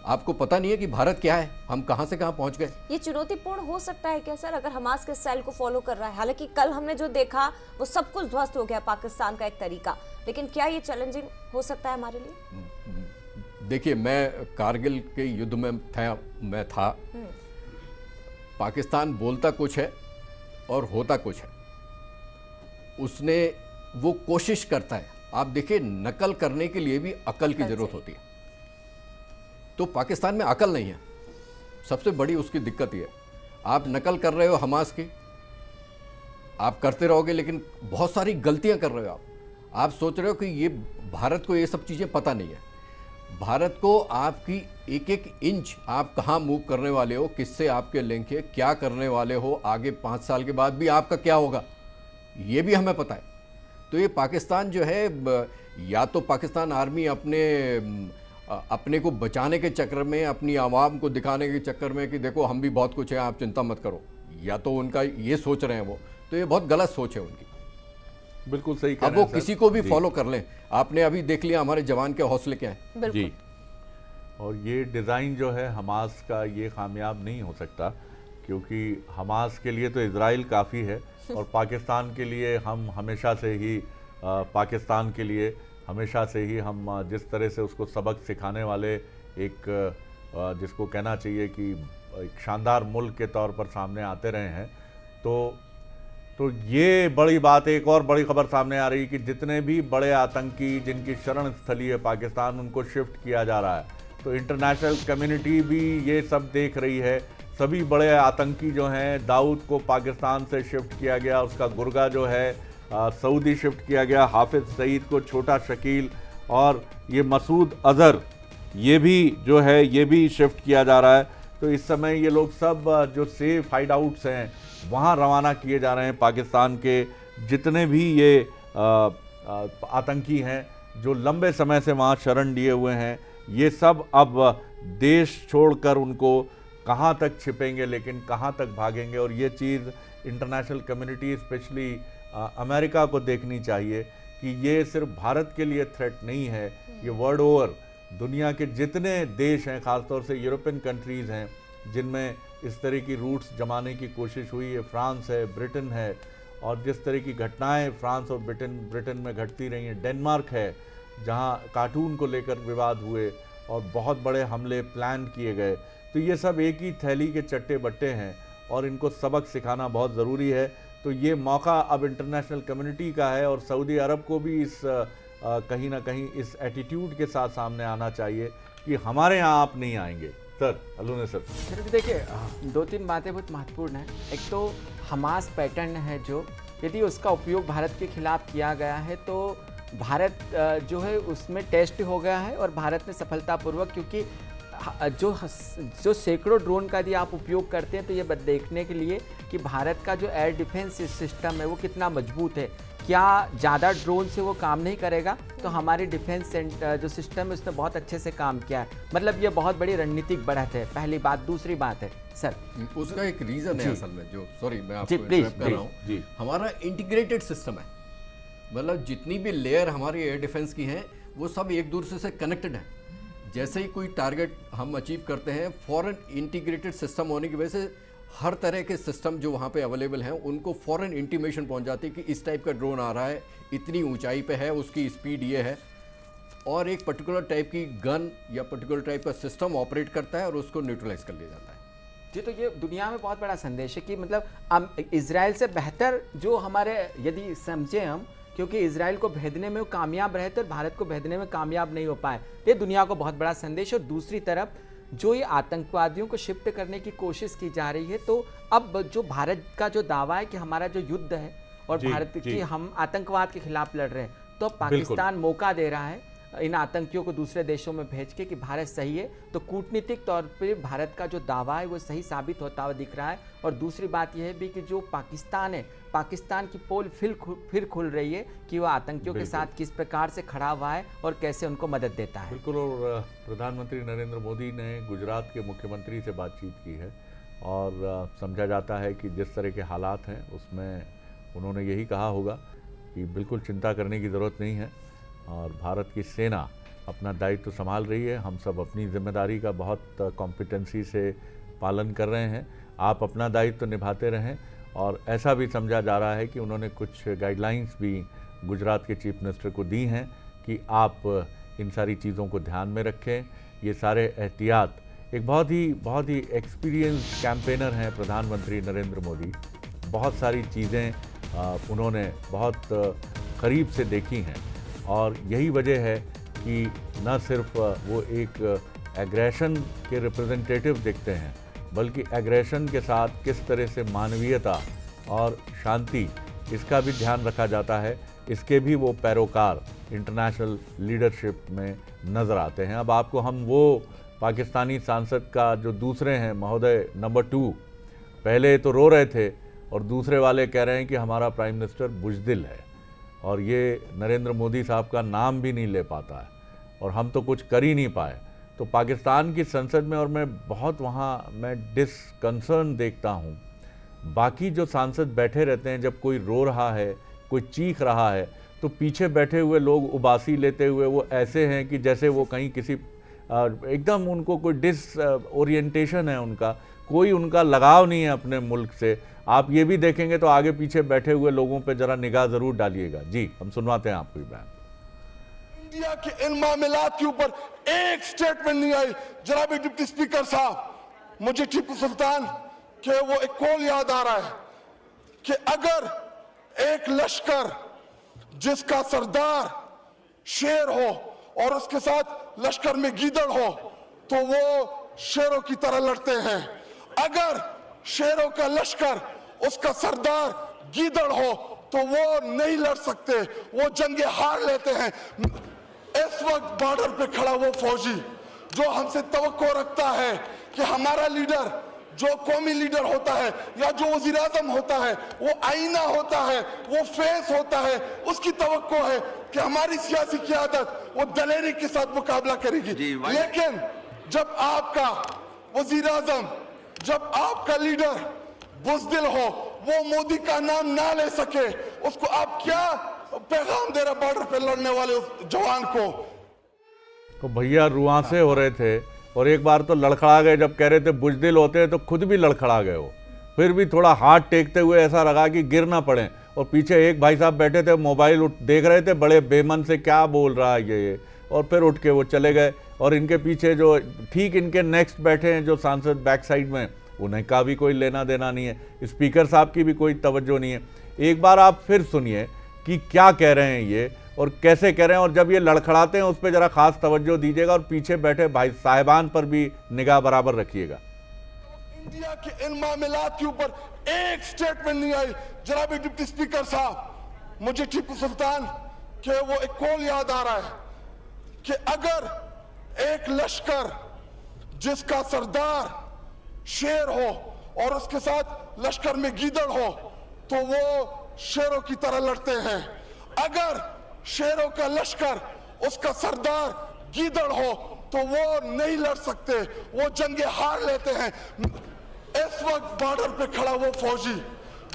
आपको पता नहीं है कि भारत क्या है, हम कहां से कहां पहुंच गए। ये चुनौतीपूर्ण हो सकता है क्या सर, अगर हमास के स्टाइल को फॉलो कर रहा है? हालांकि कल हमने जो देखा वो सब कुछ ध्वस्त हो गया, पाकिस्तान का एक तरीका, लेकिन क्या ये चैलेंजिंग हो सकता है हमारे लिए? देखिए, मैं कारगिल के युद्ध में था। पाकिस्तान बोलता कुछ है और होता कुछ है। उसने वो कोशिश करता है। आप देखिए, नकल करने के लिए भी अकल की जरूरत होती है, तो पाकिस्तान में अकल नहीं है। सबसे बड़ी उसकी दिक्कत ये है। आप नकल कर रहे हो हमास की, आप करते रहोगे, लेकिन बहुत सारी गलतियां कर रहे हो। आप सोच रहे हो कि ये भारत को ये सब चीज़ें पता नहीं है। भारत को आपकी एक एक इंच आप कहाँ मूव करने वाले हो, किससे आपके लिंक है, क्या करने वाले हो, आगे 5 साल के बाद भी आपका क्या होगा, ये भी हमें पता है। तो ये पाकिस्तान जो है, या तो पाकिस्तान आर्मी अपने को बचाने के चक्कर में, अपनी आवाम को दिखाने के चक्कर में कि देखो हम भी बहुत कुछ है, आप चिंता मत करो, या तो उनका ये सोच रहे हैं वो, तो ये बहुत गलत सोच है उनकी। बिल्कुल सही कह अब रहे वो हैं किसी सर। को भी जी। फॉलो कर लें। आपने अभी देख लिया हमारे जवान के हौसले क्या हैं। बिल्कुल। जी। और ये डिज़ाइन जो है हमास का, ये कामयाब नहीं हो सकता, क्योंकि हमास के लिए तो इजराइल काफ़ी है और पाकिस्तान के लिए हम हमेशा से ही पाकिस्तान के लिए हमेशा से ही हम जिस तरह से उसको सबक सिखाने वाले एक जिसको कहना चाहिए कि एक शानदार मुल्क के तौर पर सामने आते रहे हैं। तो ये बड़ी बात, एक और बड़ी खबर सामने आ रही कि जितने भी बड़े आतंकी जिनकी शरण स्थली है पाकिस्तान, उनको शिफ्ट किया जा रहा है। तो इंटरनेशनल कम्युनिटी भी ये सब देख रही है। सभी बड़े आतंकी जो हैं, दाऊद को पाकिस्तान से शिफ्ट किया गया, उसका गुर्गा जो है सऊदी शिफ्ट किया गया, हाफिज सईद को छोटा शकील, और ये मसूद अजहर ये भी जो है ये भी शिफ्ट किया जा रहा है। तो इस समय ये लोग सब जो सेफ हाइड आउट्स हैं वहाँ रवाना किए जा रहे हैं। पाकिस्तान के जितने भी ये आतंकी हैं जो लंबे समय से वहाँ शरण लिए हुए हैं, ये सब अब देश छोड़कर उनको कहाँ तक छिपेंगे, लेकिन कहाँ तक भागेंगे। और ये चीज़ इंटरनेशनल कम्युनिटी स्पेशली अमेरिका को देखनी चाहिए कि ये सिर्फ भारत के लिए थ्रेट नहीं है, ये वर्ल्ड ओवर दुनिया के जितने देश हैं, ख़ासतौर से यूरोपियन कंट्रीज़ हैं जिनमें इस तरह की रूट्स जमाने की कोशिश हुई है, फ्रांस है, ब्रिटेन है, और जिस तरह की घटनाएं फ्रांस और ब्रिटेन में घटती रही हैं, डेनमार्क है जहां कार्टून को लेकर विवाद हुए और बहुत बड़े हमले प्लान किए गए। तो ये सब एक ही थैली के चट्टे बट्टे हैं और इनको सबक सिखाना बहुत ज़रूरी है। तो ये मौका अब इंटरनेशनल कम्युनिटी का है और सऊदी अरब को भी इस कहीं ना कहीं इस एटीट्यूड के साथ सामने आना चाहिए कि हमारे यहाँ आप नहीं आएंगे। सर अलूने सर देखिए, 2-3 बातें बहुत महत्वपूर्ण हैं। एक तो हमास पैटर्न है जो, यदि उसका उपयोग भारत के खिलाफ किया गया है तो भारत जो है उसमें टेस्ट हो गया है और भारत ने सफलतापूर्वक, क्योंकि जो सैकड़ों ड्रोन का यदि आप उपयोग करते हैं तो ये देखने के लिए कि भारत का जो एयर डिफेंस सिस्टम है वो कितना मजबूत है। क्या ज़्यादा ड्रोन से वो काम नहीं करेगा? तो हमारी डिफेंस जो सिस्टम है उसने बहुत अच्छे से काम किया है। मतलब ये बहुत बड़ी रणनीतिक बढ़त है, पहली बात। दूसरी बात है सर, उसका एक रीज़न है असल में, जो सॉरी मैं आपको प्लीज इंटरप्ट कर रहा हूँ, हमारा इंटीग्रेटेड सिस्टम है। मतलब जितनी भी लेयर हमारी एयर डिफेंस की हैं वो सब एक दूसरे से कनेक्टेड हैं। जैसे ही कोई टारगेट हम अचीव करते हैं, फॉरेन इंटीग्रेटेड सिस्टम होने की वजह से हर तरह के सिस्टम जो वहाँ पे अवेलेबल हैं उनको फॉरेन इंटीमेशन पहुँच जाती है कि इस टाइप का ड्रोन आ रहा है, इतनी ऊंचाई पे है, उसकी स्पीड ये है, और एक पर्टिकुलर टाइप की गन या पर्टिकुलर टाइप का सिस्टम ऑपरेट करता है और उसको न्यूट्रलाइज कर लिया जाता है। जी, तो ये दुनिया में बहुत बड़ा संदेश है कि मतलब इजराइल से बेहतर जो हमारे, यदि समझे हम, क्योंकि इजराइल को भेदने में वो कामयाब रहे थे और भारत को भेदने में कामयाब नहीं हो पाए, ये दुनिया को बहुत बड़ा संदेश। और दूसरी तरफ जो ये आतंकवादियों को शिफ्ट करने की कोशिश की जा रही है, तो अब जो भारत का जो दावा है कि हमारा जो युद्ध है और भारत की हम आतंकवाद के खिलाफ लड़ रहे हैं, तो पाकिस्तान मौका दे रहा है इन आतंकियों को दूसरे देशों में भेज के कि भारत सही है। तो कूटनीतिक तौर पे भारत का जो दावा है वो सही साबित होता हुआ दिख रहा है। और दूसरी बात यह है भी कि जो पाकिस्तान है, पाकिस्तान की पोल फिर खुल रही है कि वो आतंकियों के साथ किस प्रकार से खड़ा हुआ है और कैसे उनको मदद देता है। बिल्कुल। और प्रधानमंत्री नरेंद्र मोदी ने गुजरात के मुख्यमंत्री से बातचीत की है और समझा जाता है कि जिस तरह के हालात हैं उसमें उन्होंने यही कहा होगा कि बिल्कुल चिंता करने की ज़रूरत नहीं है और भारत की सेना अपना दायित्व संभाल रही है। हम सब अपनी जिम्मेदारी का बहुत कॉम्पिटेंसी से पालन कर रहे हैं। आप अपना दायित्व निभाते रहें। और ऐसा भी समझा जा रहा है कि उन्होंने कुछ गाइडलाइंस भी गुजरात के चीफ मिनिस्टर को दी हैं कि आप इन सारी चीज़ों को ध्यान में रखें। ये सारे एहतियात, एक बहुत ही एक्सपीरियंस कैंपेनर हैं प्रधानमंत्री नरेंद्र मोदी। बहुत सारी चीज़ें उन्होंने बहुत करीब से देखी हैं और यही वजह है कि न सिर्फ वो एक एग्रेशन के रिप्रेजेंटेटिव दिखते हैं, बल्कि एग्रेशन के साथ किस तरह से मानवीयता और शांति, इसका भी ध्यान रखा जाता है, इसके भी वो पैरोकार इंटरनेशनल लीडरशिप में नज़र आते हैं। अब आपको हम वो पाकिस्तानी सांसद का जो दूसरे हैं महोदय नंबर 2, पहले तो रो रहे थे और दूसरे वाले कह रहे हैं कि हमारा प्राइम मिनिस्टर बुज़दिल है और ये नरेंद्र मोदी साहब का नाम भी नहीं ले पाता है और हम तो कुछ कर ही नहीं पाए। तो पाकिस्तान की संसद में और मैं बहुत वहाँ मैं डिसकंसर्न देखता हूँ। बाकी जो सांसद बैठे रहते हैं, जब कोई रो रहा है, कोई चीख रहा है, तो पीछे बैठे हुए लोग उबासी लेते हुए वो ऐसे हैं कि जैसे वो कहीं किसी एकदम उनको कोई ओरिएंटेशन है, उनका कोई उनका लगाव नहीं है अपने मुल्क से। आप ये भी देखेंगे तो आगे पीछे बैठे हुए लोगों पे जरा निगाह जरूर डालिएगा। जी, हम सुनवाते हैं आपको बयान। इंडिया के इन मामलात के ऊपर एक स्टेटमेंट नहीं आई। जनाब डिप्टी स्पीकर साहब, मुझे टीपू सुल्तान के वो एक कॉल याद आ रहा है कि अगर एक लश्कर जिसका सरदार शेर हो और उसके साथ लश्कर में गीदड़ हो तो वो शेरों की तरह लड़ते हैं। अगर शेरों का लश्कर उसका सरदार गीदड़ हो तो वो नहीं लड़ सकते, वो जंगे हार लेते हैं। इस वक्त बॉर्डर पे खड़ा वो फौजी जो हमसे तवक्को रखता है कि हमारा लीडर जो कौमी लीडर होता है या जो वजीर आजम होता है वो आईना होता है, वो फेस होता है, उसकी तवक्को है कि हमारी सियासी क़यादत वो दलेरी के साथ मुकाबला करेगी। लेकिन जब आपका वजीर आजम, जब आपका लीडर बुज़दिल हो, वो मोदी का नाम ना ले सके, उसको आप क्या पैगाम दे रहे बॉर्डर पे लड़ने वाले उस जवान को? तो भैया रुआंसे हो रहे थे और एक बार तो लड़खड़ा गए। जब कह रहे थे बुज़दिल होते हैं तो खुद भी लड़खड़ा गए हो, फिर भी थोड़ा हाथ टेकते हुए ऐसा लगा कि गिर ना पड़े। और पीछे एक भाई साहब बैठे थे, मोबाइल देख रहे थे, बड़े बेमन से क्या बोल रहा है ये, और फिर उठ के वो चले गए। और इनके पीछे जो ठीक इनके नेक्स्ट बैठे हैं जो सांसद बैक साइड में, उन्हें का भी कोई लेना देना नहीं है, स्पीकर साहब की भी कोई तवज्जो नहीं है। एक बार आप फिर सुनिए कि क्या कह रहे हैं ये और कैसे कह रहे हैं, और जब ये लड़खड़ाते हैं उस पर जरा खास तवज्जो दीजिएगा और पीछे बैठे भाई साहिबान पर भी निगाह बराबर रखिएगा। इंडिया के इन मामलात के ऊपर एक स्टेटमेंट नहीं आई। जनाब डिप्टी स्पीकर साहब, मुझे टीपू सुल्तान के वो एक कॉल याद आ रहा है कि अगर एक लश्कर जिसका सरदार शेर हो और उसके साथ लश्कर में गीदड़ हो तो वो शेरों की तरह लड़ते हैं। अगर शेरों का लश्कर उसका सरदार गीदड़ हो तो वो नहीं लड़ सकते, वो जंगे हार लेते हैं। इस वक्त बॉर्डर पे खड़ा वो फौजी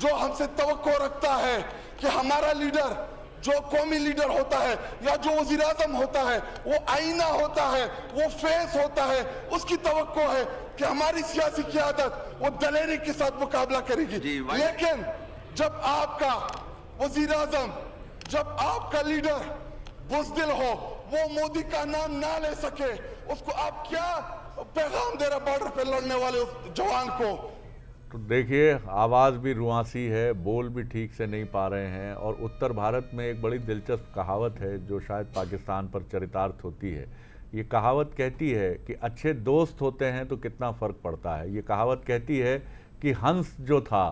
जो हमसे तवक्को रखता है कि हमारा लीडर जो कौमी लीडर होता है या जो वजीर आजम होता है वो आईना होता है, वो फेस होता है, उसकी तवक्को है कि हमारी सियासी क़यादत वो दलेरी के साथ मुकाबला करेगी। लेकिन जब आपका वजीर आजम, जब आपका लीडर बुज़दिल हो, वो मोदी का नाम ना ले सके, उसको आप क्या पैगाम दे रहे बॉर्डर पे लड़ने वाले उस जवान को? तो देखिए, आवाज़ भी रुआंसी है, बोल भी ठीक से नहीं पा रहे हैं। और उत्तर भारत में एक बड़ी दिलचस्प कहावत है जो शायद पाकिस्तान पर चरितार्थ होती है। ये कहावत कहती है कि अच्छे दोस्त होते हैं तो कितना फ़र्क पड़ता है। ये कहावत कहती है कि हंस जो था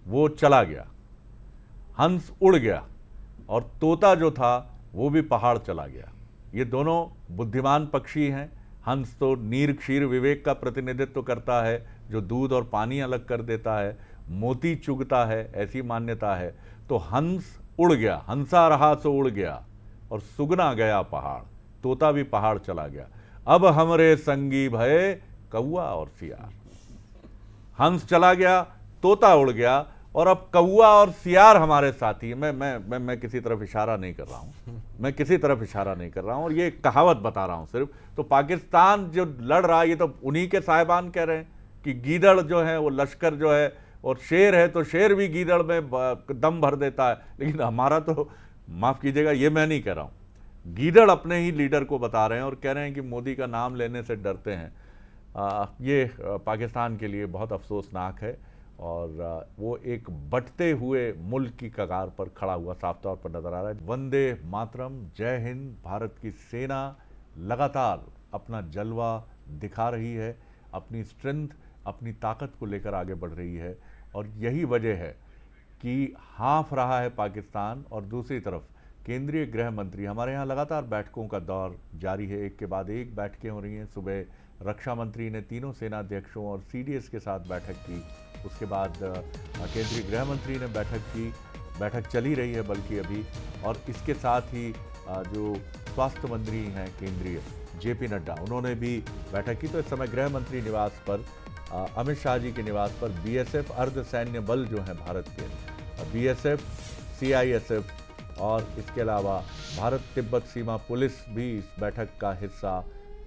वो चला गया, हंस उड़ गया, और तोता जो था वो भी पहाड़ चला गया। ये दोनों बुद्धिमान पक्षी हैं। हंस तो नीर क्षीर विवेक का प्रतिनिधित्व करता है, जो दूध और पानी अलग कर देता है, मोती चुगता है, ऐसी मान्यता है। तो हंस उड़ गया, हंसा रहा सो उड़ गया, और सुगना गया पहाड़, तोता भी पहाड़ चला गया। अब हमरे संगी भय कौआ और सियार। हंस चला गया, तोता उड़ गया, और अब कौआ और सियार हमारे साथी है। मैं किसी तरफ इशारा नहीं कर रहा हूँ, मैं किसी तरफ इशारा नहीं कर रहा हूँ, और ये कहावत बता रहा हूँ सिर्फ। तो पाकिस्तान जो लड़ रहा है ये तो उन्हीं के साहिबान कह रहे हैं कि गीदड़ जो है वो लश्कर जो है, और शेर है तो शेर भी गीदड़ में दम भर देता है। लेकिन हमारा तो, माफ़ कीजिएगा, ये मैं नहीं कह रहा हूँ, गीदड़ अपने ही लीडर को बता रहे हैं और कह रहे हैं कि मोदी का नाम लेने से डरते हैं। ये पाकिस्तान के लिए बहुत अफसोसनाक है, और वो एक बंटते हुए मुल्क की कगार पर खड़ा हुआ साफ तौर पर नजर आ रहा है। वंदे मातरम, जय हिंद। भारत की सेना लगातार अपना जलवा दिखा रही है, अपनी स्ट्रेंथ, अपनी ताकत को लेकर आगे बढ़ रही है, और यही वजह है कि हाँफ रहा है पाकिस्तान, और दूसरी तरफ केंद्रीय गृह मंत्री, हमारे यहाँ लगातार बैठकों का दौर जारी है, एक के बाद एक बैठकें हो रही हैं। सुबह रक्षा मंत्री ने तीनों सेनाध्यक्षों और सीडीएस के साथ बैठक की, उसके बाद केंद्रीय गृह मंत्री ने बैठक की, बैठक चली रही है बल्कि अभी, और इसके साथ ही जो स्वास्थ्य मंत्री हैं केंद्रीय जेपी नड्डा, उन्होंने भी बैठक की। तो इस समय गृह मंत्री निवास पर, अमित शाह जी के निवास पर बीएसएफ अर्ध सैन्य बल जो हैं भारत के, बीएसएफ, सीआईएसएफ और इसके अलावा भारत तिब्बत सीमा पुलिस भी इस बैठक का हिस्सा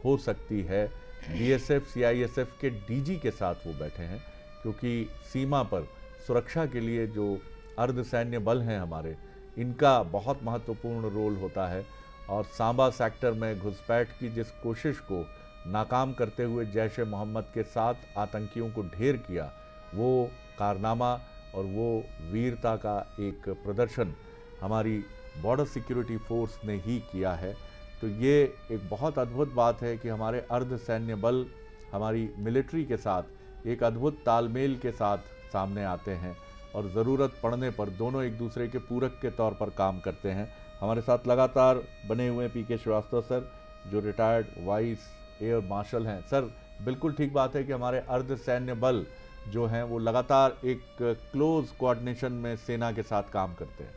हो सकती है। बीएसएफ सीआईएसएफ के डीजी के साथ वो बैठे हैं, क्योंकि सीमा पर सुरक्षा के लिए जो अर्ध सैन्य बल हैं हमारे, इनका बहुत महत्वपूर्ण रोल होता है। और सांबा सेक्टर में घुसपैठ की जिस कोशिश को नाकाम करते हुए जैश ए मोहम्मद के 7 आतंकियों को ढेर किया, वो कारनामा और वो वीरता का एक प्रदर्शन हमारी बॉर्डर सिक्योरिटी फोर्स ने ही किया है। तो ये एक बहुत अद्भुत बात है कि हमारे अर्ध सैन्य बल हमारी मिलिट्री के साथ एक अद्भुत तालमेल के साथ सामने आते हैं और ज़रूरत पड़ने पर दोनों एक दूसरे के पूरक के तौर पर काम करते हैं। हमारे साथ लगातार बने हुए पीके श्रीवास्तव सर, जो रिटायर्ड वाइस एयर मार्शल हैं। सर, बिल्कुल ठीक बात है कि हमारे अर्ध सैन्य बल जो हैं वो लगातार एक क्लोज कोऑर्डिनेशन में सेना के साथ काम करते हैं।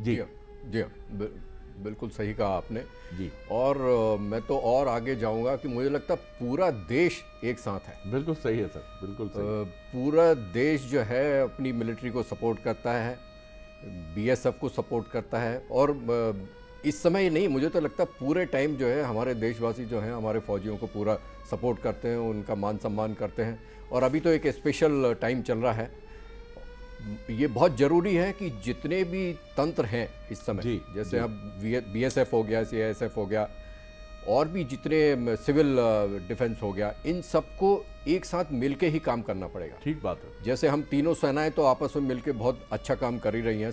जी जी, बिल्कुल सही कहा आपने जी। और मैं तो और आगे जाऊंगा कि मुझे लगता है पूरा देश एक साथ है। बिल्कुल सही है सर, बिल्कुल सही। पूरा देश जो है अपनी मिलिट्री को सपोर्ट करता है, बीएसएफ को सपोर्ट करता है, और इस समय नहीं, मुझे तो लगता है पूरे टाइम जो है हमारे देशवासी जो हैं हमारे फौजियों को पूरा सपोर्ट करते हैं, उनका मान सम्मान करते हैं। और अभी तो एक स्पेशल टाइम चल रहा है, ये बहुत ज़रूरी है कि जितने भी तंत्र हैं इस समय, जैसे अब बीएसएफ हो गया, सीआईएसएफ हो गया, और भी जितने सिविल डिफेंस हो गया, इन सबको एक साथ मिलके ही काम करना पड़ेगा। ठीक बात है। जैसे हम तीनों सेनाएं तो आपस में मिलके बहुत अच्छा काम कर ही रही हैं,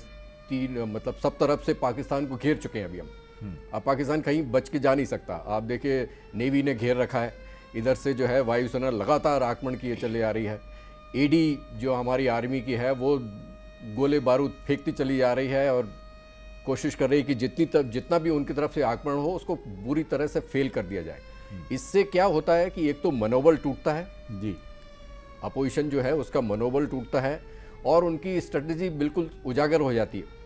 मतलब सब तरफ से पाकिस्तान को घेर चुके हैं अभी हम। अब पाकिस्तान कहीं बच के जा नहीं सकता। आप देखिए, नेवी ने घेर रखा है, इधर से जो है वायुसेना लगातार आक्रमण किए चले आ रही है, एडी जो हमारी आर्मी की है वो गोले बारूद फेंकती चली जा रही है और कोशिश कर रही है कि जितना भी उनकी तरफ से आक्रमण हो उसको बुरी तरह से फेल कर दिया जाए। इससे क्या होता है कि एक तो मनोबल टूटता है जी, अपोजिशन जो है उसका मनोबल टूटता है और उनकी स्ट्रेटजी बिल्कुल उजागर हो जाती है,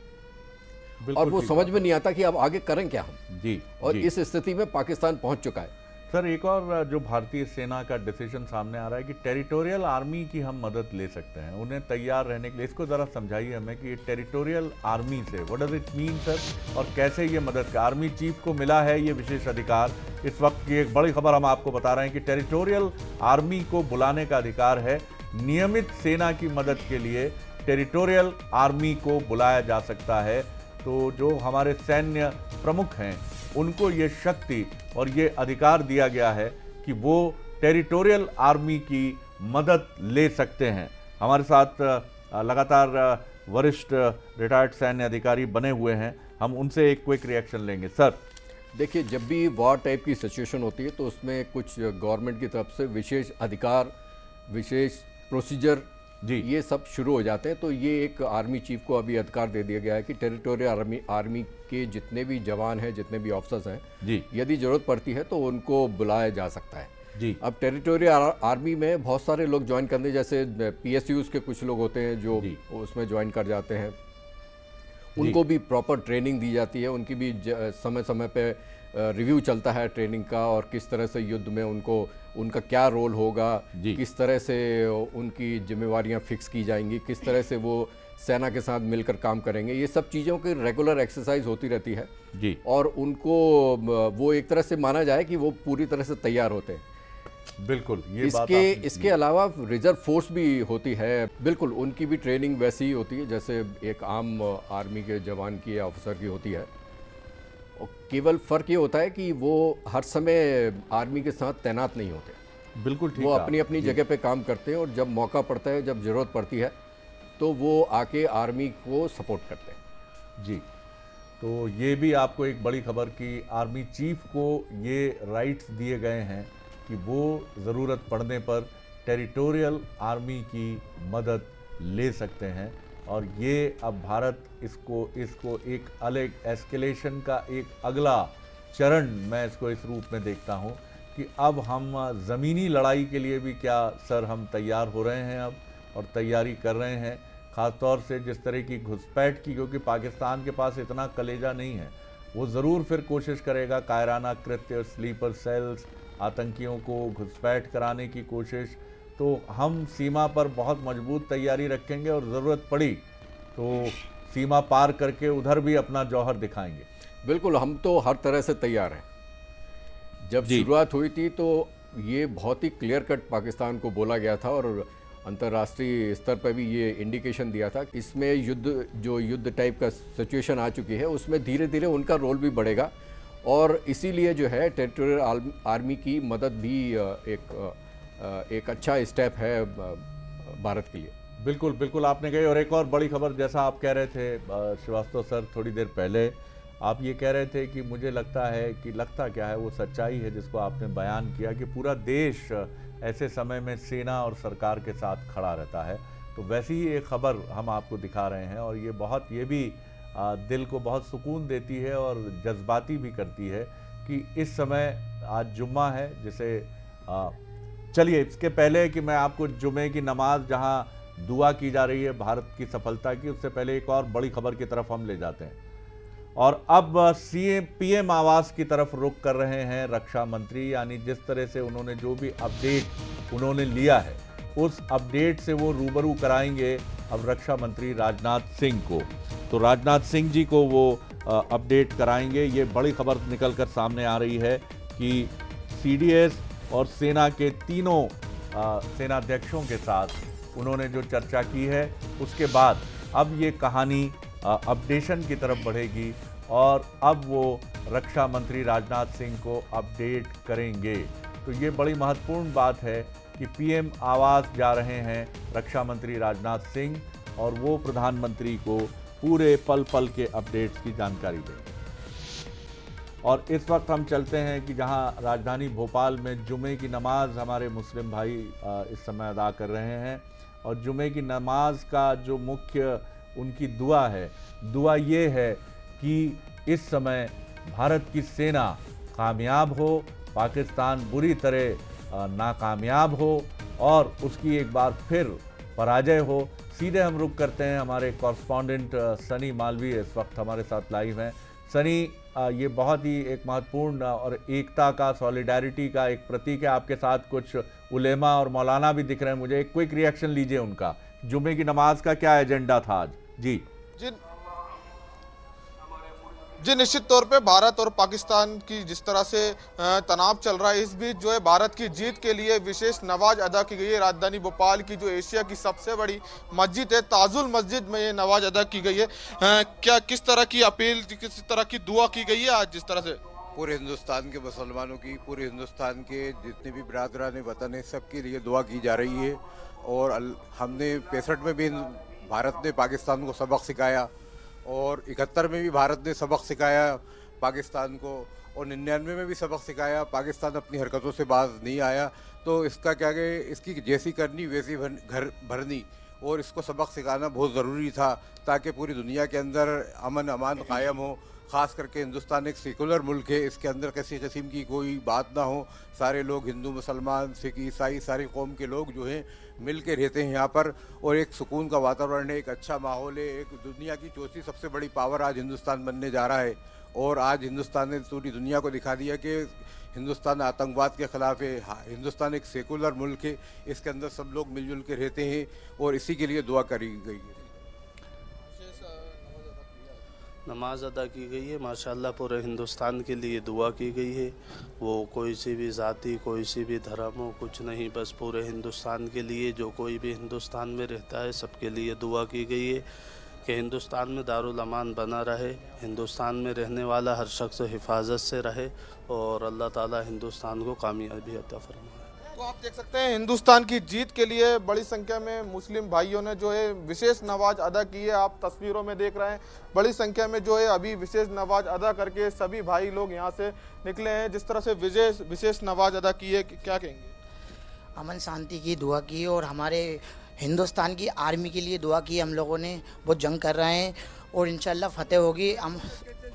और वो समझ में नहीं आता कि अब आगे करें क्या हम। जी, और जी। इस स्थिति में पाकिस्तान पहुंच चुका है। सर, एक और जो भारतीय सेना का डिसीजन सामने आ रहा है कि टेरिटोरियल आर्मी की हम मदद ले सकते हैं, उन्हें तैयार रहने के लिए। इसको ज़रा समझाइए हमें कि ये टेरिटोरियल आर्मी से what does it mean sir, और कैसे ये मदद कर आर्मी चीफ को मिला है ये विशेष अधिकार। इस वक्त की एक बड़ी खबर हम आपको बता रहे हैं कि टेरिटोरियल आर्मी को बुलाने का अधिकार है। नियमित सेना की मदद के लिए टेरिटोरियल आर्मी को बुलाया जा सकता है। तो जो हमारे सैन्य प्रमुख हैं उनको ये शक्ति और ये अधिकार दिया गया है कि वो टेरिटोरियल आर्मी की मदद ले सकते हैं। हमारे साथ लगातार वरिष्ठ रिटायर्ड सैन्य अधिकारी बने हुए हैं, हम उनसे एक क्विक रिएक्शन लेंगे। सर, देखिए, जब भी वॉर टाइप की सिचुएशन होती है तो उसमें कुछ गवर्नमेंट की तरफ से विशेष अधिकार, विशेष प्रोसीजर जी, ये सब शुरू हो जाते हैं। तो ये एक आर्मी चीफ को अभी अधिकार दे दिया गया है कि टेरिटोरियल आर्मी के जितने भी जवान हैं, जितने भी ऑफिसर्स हैं जी, यदि ज़रूरत पड़ती है तो उनको बुलाया जा सकता है जी। अब टेरिटोरियल आर्मी में बहुत सारे लोग ज्वाइन करने, जैसे पीएसयूज़ के कुछ लोग होते हैं जो उसमें ज्वाइन कर जाते हैं, उनको भी प्रॉपर ट्रेनिंग दी जाती है, उनकी भी समय समय पे रिव्यू चलता है ट्रेनिंग का, और किस तरह से युद्ध में उनका क्या रोल होगा, किस तरह से उनकी जिम्मेवारियां फिक्स की जाएंगी, किस तरह से वो सेना के साथ मिलकर काम करेंगे। ये सब चीज़ों की रेगुलर एक्सरसाइज होती रहती है जी, और उनको वो एक तरह से माना जाए कि वो पूरी तरह से तैयार होते हैं। बिल्कुल, ये बात आपने इसके अलावा रिजर्व फोर्स भी होती है, बिल्कुल उनकी भी ट्रेनिंग वैसी ही होती है जैसे एक आम आर्मी के जवान की या ऑफिसर की होती है। और केवल फ़र्क ये होता है कि वो हर समय आर्मी के साथ तैनात नहीं होते। बिल्कुल ठीक, वो अपनी अपनी जगह पे काम करते हैं, और जब मौका पड़ता है, जब ज़रूरत पड़ती है, तो वो आके आर्मी को सपोर्ट करते हैं। जी। तो ये भी आपको एक बड़ी खबर कि आर्मी चीफ को ये राइट्स दिए गए हैं कि वो ज़रूरत पड़ने पर टेरिटोरियल आर्मी की मदद ले सकते हैं। और ये अब भारत इसको एक अलग एस्केलेशन का एक अगला चरण मैं इसको इस रूप में देखता हूँ कि अब हम ज़मीनी लड़ाई के लिए भी क्या सर हम तैयार हो रहे हैं अब और तैयारी कर रहे हैं, ख़ास तौर से जिस तरह की घुसपैठ की, क्योंकि पाकिस्तान के पास इतना कलेजा नहीं है। वो ज़रूर फिर कोशिश करेगा कायराना कृत्य, स्लीपर सेल्स, आतंकियों को घुसपैठ कराने की कोशिश। तो हम सीमा पर बहुत मजबूत तैयारी रखेंगे और ज़रूरत पड़ी तो सीमा पार करके उधर भी अपना जौहर दिखाएंगे। बिल्कुल, हम तो हर तरह से तैयार हैं। जब शुरुआत हुई थी तो ये बहुत ही क्लियर कट पाकिस्तान को बोला गया था और अंतर्राष्ट्रीय स्तर पर भी ये इंडिकेशन दिया था कि इसमें युद्ध टाइप का सिचुएशन आ चुकी है, उसमें धीरे धीरे उनका रोल भी बढ़ेगा और इसीलिए जो है टेरिटोरियल आर्मी की मदद भी एक अच्छा स्टेप है भारत के लिए। बिल्कुल बिल्कुल आपने कही। और एक और बड़ी खबर, जैसा आप कह रहे थे श्रीवास्तव सर थोड़ी देर पहले, आप ये कह रहे थे कि मुझे लगता है कि लगता क्या है वो सच्चाई है जिसको आपने बयान किया कि पूरा देश ऐसे समय में सेना और सरकार के साथ खड़ा रहता है। तो वैसी ही एक खबर हम आपको दिखा रहे हैं और ये भी दिल को बहुत सुकून देती है और जज्बाती भी करती है कि इस समय आज जुम्मा है, जिसे चलिए इसके पहले कि मैं आपको जुमे की नमाज जहां दुआ की जा रही है भारत की सफलता की, उससे पहले एक और बड़ी खबर की तरफ हम ले जाते हैं। और अब पीएम आवास की रुख कर रहे हैं रक्षा मंत्री, यानी जिस तरह से उन्होंने जो भी अपडेट उन्होंने लिया है उस अपडेट से वो रूबरू कराएंगे अब रक्षा मंत्री राजनाथ सिंह को। तो राजनाथ सिंह जी को वो अपडेट कराएंगे। ये बड़ी खबर निकल कर सामने आ रही है कि सीडीएस और सेना के तीनों सेनाध्यक्षों के साथ उन्होंने जो चर्चा की है उसके बाद अब ये कहानी अपडेशन की तरफ बढ़ेगी और अब वो रक्षा मंत्री राजनाथ सिंह को अपडेट करेंगे। तो ये बड़ी महत्वपूर्ण बात है कि पीएम आवास जा रहे हैं रक्षा मंत्री राजनाथ सिंह और वो प्रधानमंत्री को पूरे पल पल के अपडेट्स की जानकारी देंगे। और इस वक्त हम चलते हैं कि जहां राजधानी भोपाल में जुमे की नमाज हमारे मुस्लिम भाई इस समय अदा कर रहे हैं और जुमे की नमाज का जो मुख्य उनकी दुआ है, दुआ ये है कि इस समय भारत की सेना कामयाब हो, पाकिस्तान बुरी तरह नाकामयाब हो और उसकी एक बार फिर पराजय हो। सीधे हम रुक करते हैं, हमारे कॉरेस्पॉन्डेंट सनी मालवी इस वक्त हमारे साथ लाइव हैं। सनी, ये बहुत ही एक महत्वपूर्ण और एकता का, सॉलिडारिटी का एक प्रतीक है। आपके साथ कुछ उलेमा और मौलाना भी दिख रहे हैं मुझे, एक क्विक रिएक्शन लीजिए उनका। जुमे की नमाज का क्या एजेंडा था आज? जी निश्चित तौर पे भारत और पाकिस्तान की जिस तरह से तनाव चल रहा है, इस बीच जो है भारत की जीत के लिए विशेष नमाज अदा की गई है। राजधानी भोपाल की जो एशिया की सबसे बड़ी मस्जिद है ताजुल मस्जिद में ये नमाज अदा की गई है। क्या किस तरह की अपील, किस तरह की दुआ की गई है आज? जिस तरह से पूरे हिंदुस्तान के मुसलमानों की, पूरे हिंदुस्तान के जितने भी बिरादरान वतन है सबके लिए दुआ की जा रही है। और हमने 65 में भी भारत ने पाकिस्तान को सबक सिखाया और 71 में भी भारत ने सबक सिखाया पाकिस्तान को और 99 में भी सबक सिखाया। पाकिस्तान अपनी हरकतों से बाज नहीं आया। तो इसका क्या कि इसकी जैसी करनी वैसी घर भरनी और इसको सबक सिखाना बहुत ज़रूरी था ताकि पूरी दुनिया के अंदर अमन अमान कायम हो। ख़ास करके हिंदुस्तान एक सेकुलर मुल्क है, इसके अंदर किसी किस्म की कोई बात ना हो। सारे लोग हिंदू, मुसलमान, सिख, ईसाई सारी कौम के लोग जो हैं मिल के रहते हैं यहाँ पर और एक सुकून का वातावरण है, एक अच्छा माहौल है। एक दुनिया की चौथी सबसे बड़ी पावर आज हिंदुस्तान बनने जा रहा है और आज हिंदुस्तान ने पूरी दुनिया को दिखा दिया कि हिंदुस्तान आतंकवाद के ख़िलाफ़ है। हिंदुस्तान एक सेकुलर मुल्क है, इसके अंदर सब लोग मिलजुल के रहते हैं और इसी के लिए दुआ करी गई है। नमाज अदा की गई है माशाल्लाह, पूरे हिंदुस्तान के लिए दुआ की गई है। वो कोई सी भी जाति, कोई सी भी धर्म हो, कुछ नहीं, बस पूरे हिंदुस्तान के लिए, जो कोई भी हिंदुस्तान में रहता है सबके लिए दुआ की गई है कि हिंदुस्तान में दारुल अमान बना रहे, हिंदुस्तान में रहने वाला हर शख्स हिफाजत से रहे और अल्लाह ताला हिंदुस्तान को कामयाबी अता फरमाए। तो आप देख सकते हैं हिंदुस्तान की जीत के लिए बड़ी संख्या में मुस्लिम भाइयों ने जो है विशेष नमाज अदा की है। आप तस्वीरों में देख रहे हैं बड़ी संख्या में जो है अभी विशेष नमाज अदा करके सभी भाई लोग यहाँ से निकले हैं। जिस तरह से विशेष नमाज अदा की है, क्या कहेंगे? अमन शांति की दुआ की और हमारे हिंदुस्तान की आर्मी के लिए दुआ की हम लोगों ने, वो जंग कर रहे हैं और इंशाल्लाह फतेह होगी। हम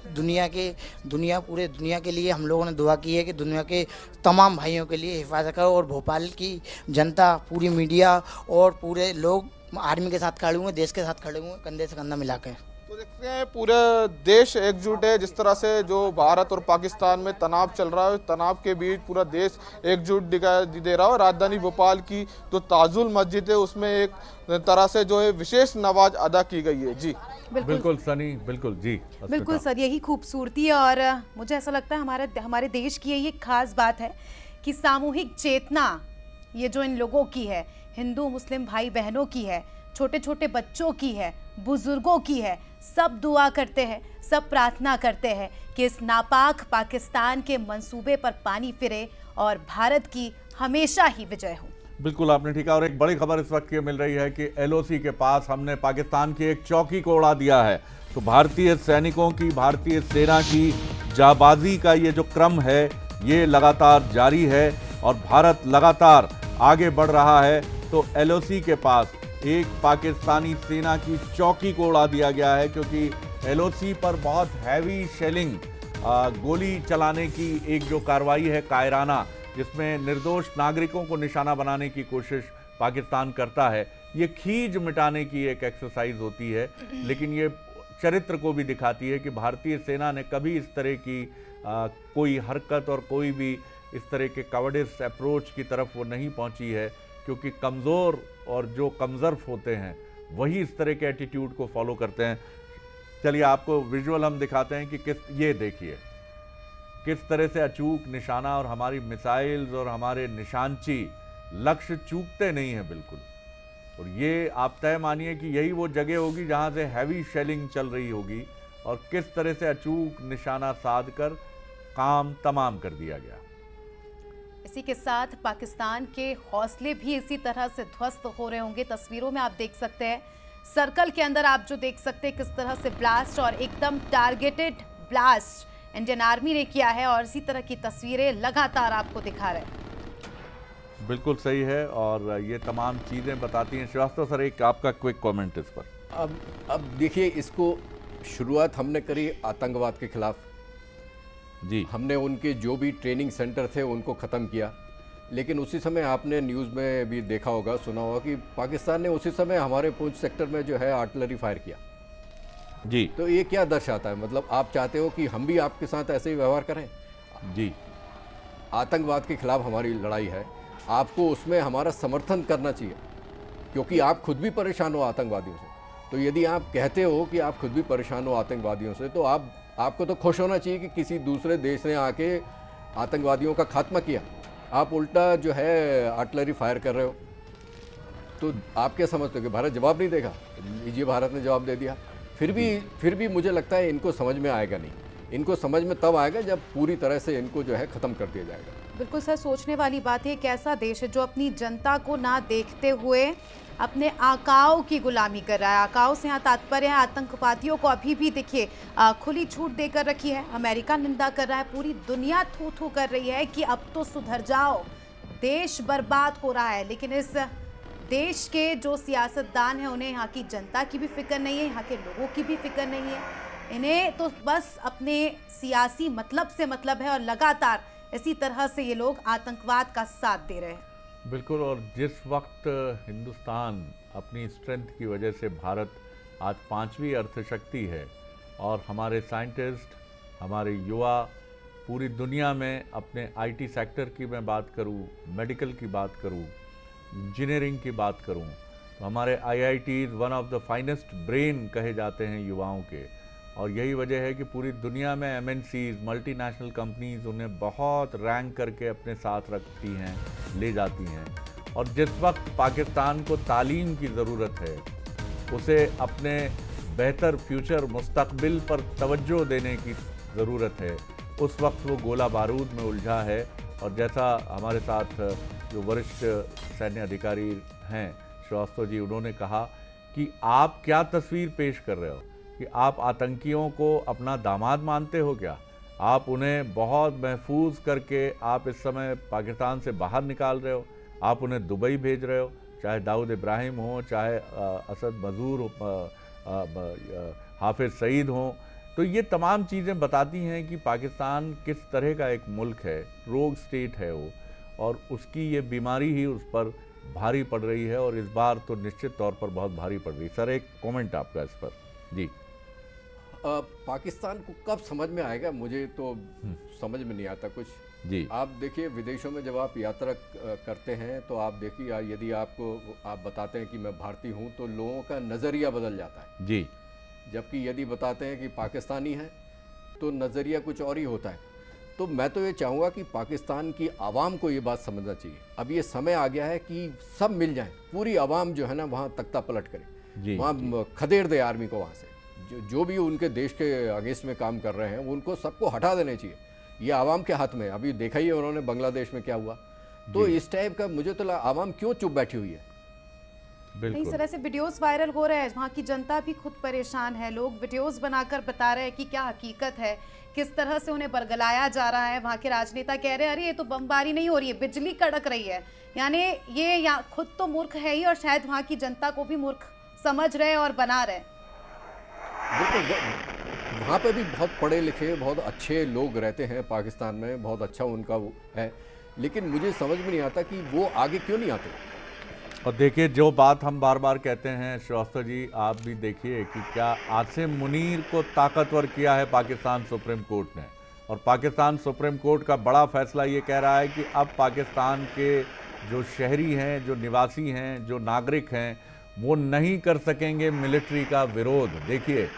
पूरे दुनिया के लिए हम लोगों ने दुआ की है कि दुनिया के तमाम भाइयों के लिए हिफाजत करो, और भोपाल की जनता, पूरी मीडिया और पूरे लोग आर्मी के साथ खड़े हुए हैं, देश के साथ खड़े हुए हैं, कंधे से कंधा मिलाकर। तो देखते हैं पूरे देश एकजुट है। जिस तरह से जो भारत और पाकिस्तान में तनाव चल रहा है, तनाव के बीच पूरा देश एकजुट दिखाई दे रहा है। राजधानी भोपाल की जो ताजुल मस्जिद है उसमें एक तरह से जो है विशेष नमाज अदा की गई है। जी बिल्कुल सनी, बिल्कुल जी, बिल्कुल सर, यही खूबसूरती है। और मुझे ऐसा लगता है हमारे देश की ये खास बात है कि सामूहिक चेतना ये जो इन लोगों की है, हिंदू मुस्लिम भाई बहनों की है, छोटे छोटे बच्चों की है, बुजुर्गों की है, सब दुआ करते हैं, सब प्रार्थना करते हैं कि इस नापाक पाकिस्तान के मंसूबे पर पानी फिरे और भारत की हमेशा ही विजय हो। बिल्कुल आपने ठीक है। और एक बड़ी खबर इस वक्त ये मिल रही है कि LOC के पास हमने पाकिस्तान की एक चौकी को उड़ा दिया है। तो भारतीय सैनिकों की, भारतीय सेना की जाबाजी का ये जो क्रम है ये लगातार जारी है और भारत लगातार आगे बढ़ रहा है। तो LOC के पास एक पाकिस्तानी सेना की चौकी को उड़ा दिया गया है, क्योंकि LOC पर बहुत हैवी शेलिंग, गोली चलाने की एक जो कार्रवाई है कायराना, जिसमें निर्दोष नागरिकों को निशाना बनाने की कोशिश पाकिस्तान करता है, ये खींच मिटाने की एक एक्सरसाइज होती है। लेकिन ये चरित्र को भी दिखाती है कि भारतीय सेना ने कभी इस तरह की कोई हरकत और कोई भी इस तरह के कवर्डिस अप्रोच की तरफ वो नहीं पहुंची है, क्योंकि कमज़ोर और जो कमज़र्फ होते हैं वही इस तरह के एटीट्यूड को फॉलो करते हैं। चलिए आपको विजुअल हम दिखाते हैं कि ये देखिए किस तरह से अचूक निशाना, और हमारी मिसाइल्स और हमारे निशानची लक्ष्य चूकते नहीं हैं बिल्कुल। और ये आप तय मानिए कि यही वो जगह होगी जहां से हैवी शेलिंग चल रही होगी, और किस तरह से अचूक निशाना साध कर काम तमाम कर दिया गया। इसी के साथ पाकिस्तान के हौसले भी इसी तरह से ध्वस्त हो रहे होंगे। तस्वीरों में आप देख सकते हैं, सर्कल के अंदर आप जो देख सकते हैं किस तरह से ब्लास्ट, और एकदम टारगेटेड ब्लास्ट इंडियन आर्मी ने किया है, और इसी तरह की तस्वीरें लगातार आपको दिखा रहे हैं। बिल्कुल सही है, और ये तमाम चीज़ें बताती हैं। श्रीवास्तव सर, एक आपका क्विक कमेंट इस पर। अब देखिए, इसको शुरुआत हमने करी आतंकवाद के खिलाफ जी। हमने उनके जो भी ट्रेनिंग सेंटर थे उनको ख़त्म किया, लेकिन उसी समय आपने न्यूज़ में भी देखा होगा, सुना होगा कि पाकिस्तान ने उसी समय हमारे पूंछ सेक्टर में जो है आर्टिलरी फायर किया जी। तो ये क्या दर्शाता है? मतलब आप चाहते हो कि हम भी आपके साथ ऐसे ही व्यवहार करें? जी। आतंकवाद के खिलाफ हमारी लड़ाई है, आपको उसमें हमारा समर्थन करना चाहिए, क्योंकि आप खुद भी परेशान हो आतंकवादियों से। तो यदि आप कहते हो कि आप खुद भी परेशान हो आतंकवादियों से, तो आपको तो खुश होना चाहिए कि किसी दूसरे देश ने आके आतंकवादियों का खात्मा किया। आप उल्टा जो है आर्टिलरी फायर कर रहे हो। तो आप क्या समझते हो कि भारत जवाब नहीं देगा? लीजिए, भारत ने जवाब दे दिया। फिर भी मुझे लगता है इनको समझ में आएगा नहीं। इनको समझ में तब आएगा जब पूरी तरह से इनको जो है ख़त्म कर दिया जाएगा। बिल्कुल सर, सोचने वाली बात है, एक ऐसा देश है जो अपनी जनता को ना देखते हुए अपने आकाओं की गुलामी कर रहा है। आकाओं से यहाँ तात्पर्य है आतंकवादियों को अभी भी देखिए खुली छूट देकर रखी है। अमेरिका निंदा कर रहा है, पूरी दुनिया थू थू कर रही है कि अब तो सुधर जाओ, देश बर्बाद हो रहा है। लेकिन इस देश के जो सियासतदान हैं उन्हें यहाँ की जनता की भी फिक्र नहीं है, यहाँ के लोगों की भी फिक्र नहीं है। इन्हें तो बस अपने सियासी मतलब से मतलब है, और लगातार इसी तरह से ये लोग आतंकवाद का साथ दे रहे हैं। बिल्कुल। और जिस वक्त हिंदुस्तान अपनी स्ट्रेंथ की वजह से भारत आज 5वीं अर्थशक्ति है, और हमारे साइंटिस्ट, हमारे युवा पूरी दुनिया में अपने IT सेक्टर की मैं बात करूं, मेडिकल की बात करूं, इंजीनियरिंग की बात करूं, तो हमारे IITs one of the finest brain कहे जाते हैं युवाओं के। और यही वजह है कि पूरी दुनिया में MNCs, मल्टीनेशनल कंपनीज उन्हें बहुत रैंक करके अपने साथ रखती हैं, ले जाती हैं। और जिस वक्त पाकिस्तान को तालीम की ज़रूरत है, उसे अपने बेहतर फ्यूचर मुस्तकबिल पर तवज्जो देने की ज़रूरत है, उस वक्त वो गोला बारूद में उलझा है। और जैसा हमारे साथ जो वरिष्ठ सैन्य अधिकारी हैं श्रीवास्तव जी, उन्होंने कहा कि आप क्या तस्वीर पेश कर रहे हो कि आप आतंकियों को अपना दामाद मानते हो क्या? आप उन्हें बहुत महफूज करके आप इस समय पाकिस्तान से बाहर निकाल रहे हो, आप उन्हें दुबई भेज रहे हो, चाहे दाऊद इब्राहिम हो, चाहे असद मजूर हाफिज सईद हों, तो ये तमाम चीज़ें बताती हैं कि पाकिस्तान किस तरह का एक मुल्क है, रोग स्टेट है वो, और उसकी ये बीमारी ही उस पर भारी पड़ रही है, और इस बार तो निश्चित तौर पर बहुत भारी पड़ रही है। सर, एक कमेंट आपका इस पर। जी। पाकिस्तान को कब समझ में आएगा, मुझे तो समझ में नहीं आता कुछ। जी। आप देखिए, विदेशों में जब आप यात्रा करते हैं तो आप देखिए, यदि आप बताते हैं कि मैं भारतीय हूं, तो लोगों का नज़रिया बदल जाता है। जी। जबकि यदि बताते हैं कि पाकिस्तानी हैं तो नज़रिया कुछ और ही होता है। तो मैं तो ये चाहूँगा कि पाकिस्तान की आवाम को ये बात समझना चाहिए। अब ये समय आ गया है कि सब मिल जाएं, पूरी आवाम जो है ना वहाँ तख्ता पलट करे, वहाँ खदेड़ दे आर्मी को वहाँ से, जो भी उनके देश के अगेंस्ट में काम कर रहे हैं उनको सबको हटा देने चाहिए। ये आवाम के हाथ में, अभी देखा ही है उन्होंने बांग्लादेश में क्या हुआ। तो इस टाइप का मुझे तो आवाम क्यों चुप बैठी हुई है। इस तरह से वीडियोस वायरल हो रहे हैं, वहाँ की जनता भी खुद परेशान है, लोग वीडियोस बनाकर बता रहे हैं कि क्या हकीकत है, किस तरह से उन्हें बरगलाया जा रहा है। वहाँ के राजनेता कह रहे हैं अरे ये तो बमबारी नहीं हो रही है, बिजली कड़क रही है। यानी ये खुद तो मूर्ख है ही, और शायद वहाँ की जनता को भी मूर्ख समझ रहे और बना रहे। बिल्कुल, वहाँ पे भी बहुत पढ़े लिखे, बहुत अच्छे लोग रहते हैं पाकिस्तान में, बहुत अच्छा उनका वो है, लेकिन मुझे समझ में नहीं आता कि वो आगे क्यों नहीं आते। और देखिए, जो बात हम बार बार कहते हैं श्रीवास्तव जी, आप भी देखिए कि क्या आसिम मुनीर को ताकतवर किया है पाकिस्तान सुप्रीम कोर्ट ने, और पाकिस्तान सुप्रीम कोर्ट का बड़ा फैसला ये कह रहा है कि अब पाकिस्तान के जो शहरी हैं, जो निवासी हैं, जो नागरिक हैं, वो नहीं कर सकेंगे मिलिट्री का विरोध। देखिए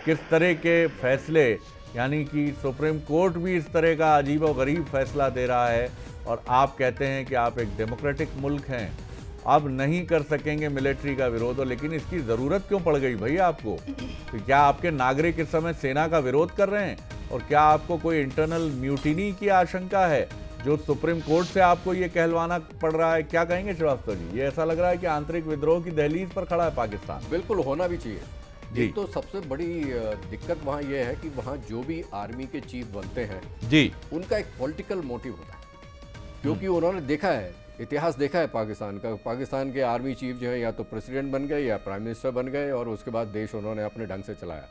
किस तरह के फैसले, यानी कि सुप्रीम कोर्ट भी इस तरह का अजीब और गरीब फैसला दे रहा है, और आप कहते हैं कि आप एक डेमोक्रेटिक मुल्क हैं, अब नहीं कर सकेंगे मिलिट्री का विरोध। लेकिन इसकी ज़रूरत क्यों पड़ गई भैया आपको? तो क्या आपके नागरिक इस समय सेना का विरोध कर रहे हैं, और क्या आपको कोई इंटरनल म्यूटिनी की आशंका है जो सुप्रीम कोर्ट से आपको ये कहलवाना पड़ रहा है? क्या कहेंगे श्रीवास्तव जी? ये ऐसा लग रहा है कि आंतरिक विद्रोह की दहलीज पर खड़ा है पाकिस्तान। बिल्कुल होना भी चाहिए जी। तो सबसे बड़ी दिक्कत वहाँ ये है कि वहाँ जो भी आर्मी के चीफ बनते हैं जी, उनका एक पॉलिटिकल मोटिव होता है, क्योंकि उन्होंने देखा है, इतिहास देखा है पाकिस्तान का। पाकिस्तान के आर्मी चीफ जो है या तो प्रेसिडेंट बन गए या प्राइम मिनिस्टर बन गए, और उसके बाद देश उन्होंने अपने ढंग से चलाया।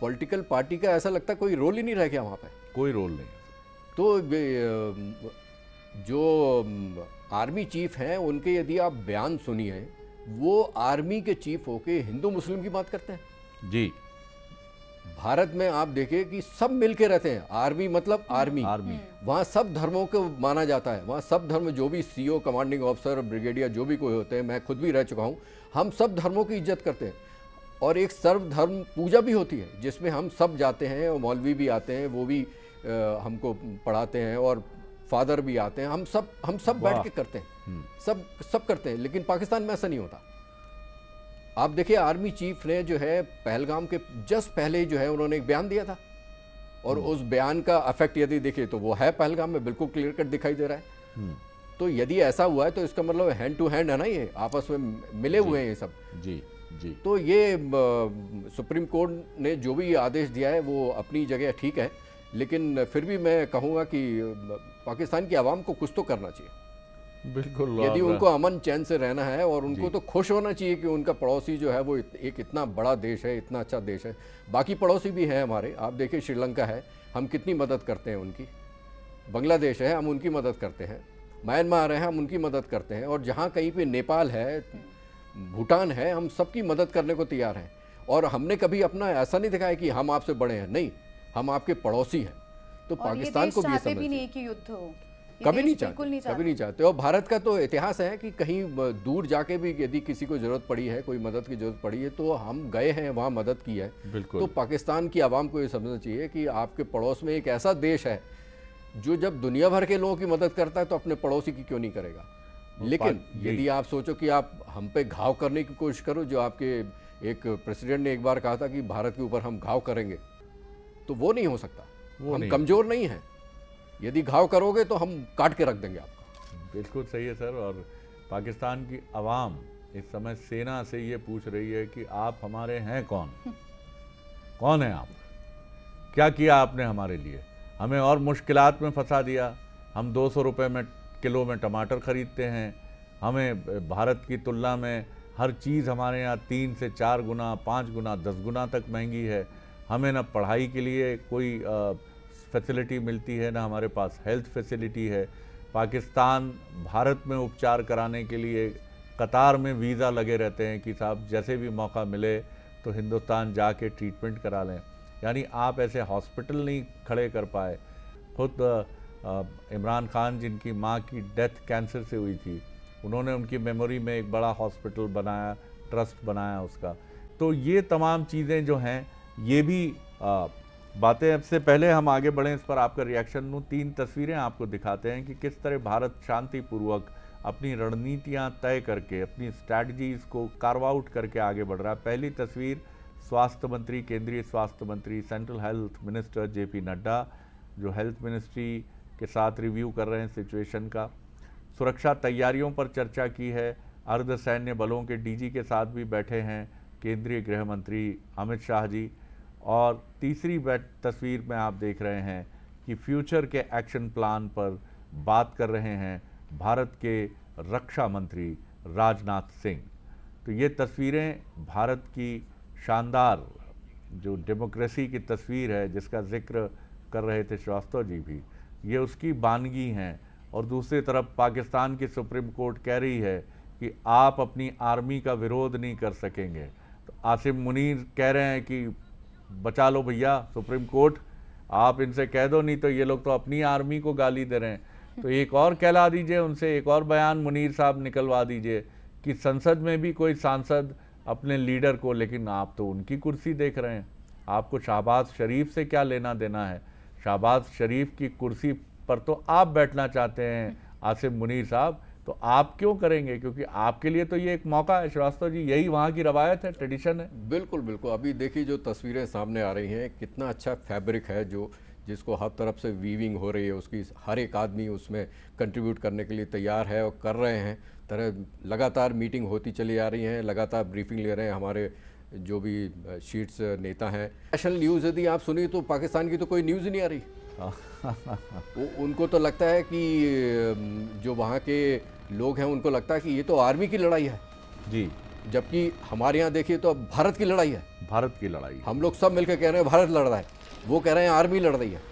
पॉलिटिकल पार्टी का ऐसा लगता है कोई रोल ही नहीं रह गया वहाँ पे, कोई रोल नहीं। तो जो आर्मी चीफ हैं उनके यदि आप बयान सुनिए, वो आर्मी के चीफ होके हिंदू मुस्लिम की बात करते हैं जी। भारत में आप देखिए कि सब मिलके रहते हैं, आर्मी मतलब आर्मी। वहाँ सब धर्मों को माना जाता है, वहाँ सब धर्म, जो भी सीओ, कमांडिंग ऑफिसर, ब्रिगेडियर, जो भी कोई होते हैं, मैं खुद भी रह चुका हूँ, हम सब धर्मों की इज्जत करते हैं। और एक सर्वधर्म पूजा भी होती है जिसमें हम सब जाते हैं, और मौलवी भी आते हैं, वो भी हमको पढ़ाते हैं, और फादर भी आते हैं, हम सब बैठ के करते हैं, सब करते हैं। लेकिन पाकिस्तान में ऐसा नहीं होता। आप देखिए, आर्मी चीफ ने जो है पहलगाम के जस्ट पहले जो है उन्होंने एक बयान दिया था, और उस बयान का इफेक्ट यदि देखें तो वो है पहलगाम में, बिल्कुल क्लियर कट दिखाई दे रहा है। तो यदि ऐसा हुआ है तो इसका मतलब हैंड टू हैंड है ना, ये आपस में मिले हुए हैं ये सब जी जी। तो ये सुप्रीम कोर्ट ने जो भी आदेश दिया है वो अपनी जगह ठीक है, लेकिन फिर भी मैं कहूँगा कि पाकिस्तान की आवाम को कुछ तो करना चाहिए। बिल्कुल, यदि उनको अमन चैन से रहना है, और उनको तो खुश होना चाहिए कि उनका पड़ोसी जो है वो एक इतना बड़ा देश है, इतना अच्छा देश है। बाकी पड़ोसी भी हैं हमारे, आप देखिए श्रीलंका है, हम कितनी मदद करते हैं उनकी, बांग्लादेश है, हम उनकी मदद करते हैं, म्यांमार है, हम उनकी मदद करते हैं, और जहाँ कहीं पे नेपाल है, भूटान है, हम सबकी मदद करने को तैयार हैं। और हमने कभी अपना ऐसा नहीं दिखाया कि हम आपसे बड़े हैं, नहीं, हम आपके पड़ोसी हैं। तो पाकिस्तान को भी समझ भी नहीं कि युद्ध हो, कभी नहीं चाहते। और भारत का तो इतिहास है कि कहीं दूर जाके भी यदि किसी को जरूरत पड़ी है, कोई मदद की जरूरत पड़ी है, तो हम गए हैं, वहाँ मदद की है। तो पाकिस्तान की आवाम को ये समझना चाहिए कि आपके पड़ोस में एक ऐसा देश है जो जब दुनिया भर के लोगों की मदद करता है तो अपने पड़ोसी की क्यों नहीं करेगा। लेकिन यदि आप सोचो कि आप हम पे घाव करने की कोशिश करो, जो आपके एक प्रेसिडेंट ने एक बार कहा था कि भारत के ऊपर हम घाव करेंगे, तो वो नहीं हो सकता। हम कमजोर नहीं हैं, यदि घाव करोगे तो हम काट के रख देंगे आपको। बिल्कुल सही है सर। और पाकिस्तान की आवाम इस समय सेना से ये पूछ रही है कि आप हमारे हैं कौन? कौन है आप? क्या किया आपने हमारे लिए? हमें और मुश्किलात में फंसा दिया। हम 200 रुपये में किलो में टमाटर खरीदते हैं, हमें भारत की तुलना में हर चीज़ हमारे यहाँ 3 से 4 गुना, 5 गुना, 10 गुना तक महंगी है। हमें ना पढ़ाई के लिए कोई फैसिलिटी मिलती है, ना हमारे पास हेल्थ फैसिलिटी है। पाकिस्तान भारत में उपचार कराने के लिए कतार में वीज़ा लगे रहते हैं कि साहब जैसे भी मौका मिले तो हिंदुस्तान जाके ट्रीटमेंट करा लें। यानी आप ऐसे हॉस्पिटल नहीं खड़े कर पाए। खुद इमरान खान जिनकी माँ की डेथ कैंसर से हुई थी, उन्होंने उनकी मेमोरी में एक बड़ा हॉस्पिटल बनाया, ट्रस्ट बनाया उसका। तो ये तमाम चीज़ें जो हैं ये भी बातें। अब से पहले हम आगे बढ़ें, इस पर आपका रिएक्शन दूँ। 3 तस्वीरें आपको दिखाते हैं कि किस तरह भारत शांतिपूर्वक अपनी रणनीतियां तय करके, अपनी स्ट्रैटेजीज़ को कार्व आउट करके आगे बढ़ रहा है। पहली तस्वीर स्वास्थ्य मंत्री, केंद्रीय स्वास्थ्य मंत्री, central health minister JP Nadda, जो हेल्थ मिनिस्ट्री के साथ रिव्यू कर रहे हैं सिचुएशन का। सुरक्षा तैयारियों पर चर्चा की है। अर्धसैन्य बलों के DG के साथ भी बैठे हैं केंद्रीय गृह मंत्री अमित शाह जी। और तीसरी तस्वीर में आप देख रहे हैं कि फ्यूचर के एक्शन प्लान पर बात कर रहे हैं भारत के रक्षा मंत्री राजनाथ सिंह। तो ये तस्वीरें भारत की शानदार जो डेमोक्रेसी की तस्वीर है, जिसका जिक्र कर रहे थे श्रीवास्तव जी भी, ये उसकी बानगी हैं। और दूसरी तरफ पाकिस्तान की सुप्रीम कोर्ट कह रही है कि आप अपनी आर्मी का विरोध नहीं कर सकेंगे। तो आसिम मुनीर कह रहे हैं कि बचा लो भैया सुप्रीम कोर्ट, आप इनसे कह दो, नहीं तो ये लोग तो अपनी आर्मी को गाली दे रहे हैं। तो एक और कहला दीजिए उनसे, एक और बयान मुनीर साहब निकलवा दीजिए कि संसद में भी कोई सांसद अपने लीडर को, लेकिन आप तो उनकी कुर्सी देख रहे हैं, आपको शहबाज शरीफ से क्या लेना देना है? शहबाज शरीफ की कुर्सी पर तो आप बैठना चाहते हैं आसिम मुनीर साहब, तो आप क्यों करेंगे? क्योंकि आपके लिए तो ये एक मौका है श्रीवास्तव जी, यही वहाँ की रवायत है, ट्रेडिशन है। बिल्कुल बिल्कुल। अभी देखिए जो तस्वीरें सामने आ रही हैं, कितना अच्छा फैब्रिक है जो जिसको हर तरफ से वीविंग हो रही है, उसकी हर एक आदमी उसमें कंट्रीब्यूट करने के लिए तैयार है और कर रहे हैं। लगातार मीटिंग होती चली आ रही हैं, लगातार ब्रीफिंग ले रहे हैं हमारे जो भी शीट्स नेता हैं। नेशनल न्यूज़ यदि आप सुनिए तो पाकिस्तान की तो कोई न्यूज़ ही नहीं आ रही। उनको तो लगता है कि जो वहाँ के लोग हैं उनको लगता है कि ये तो आर्मी की लड़ाई है जी, जबकि हमारे यहाँ देखिए तो अब भारत की लड़ाई है। भारत की लड़ाई, हम लोग सब मिलकर कह रहे हैं भारत लड़ रहा है, वो कह रहे हैं आर्मी लड़ रही है।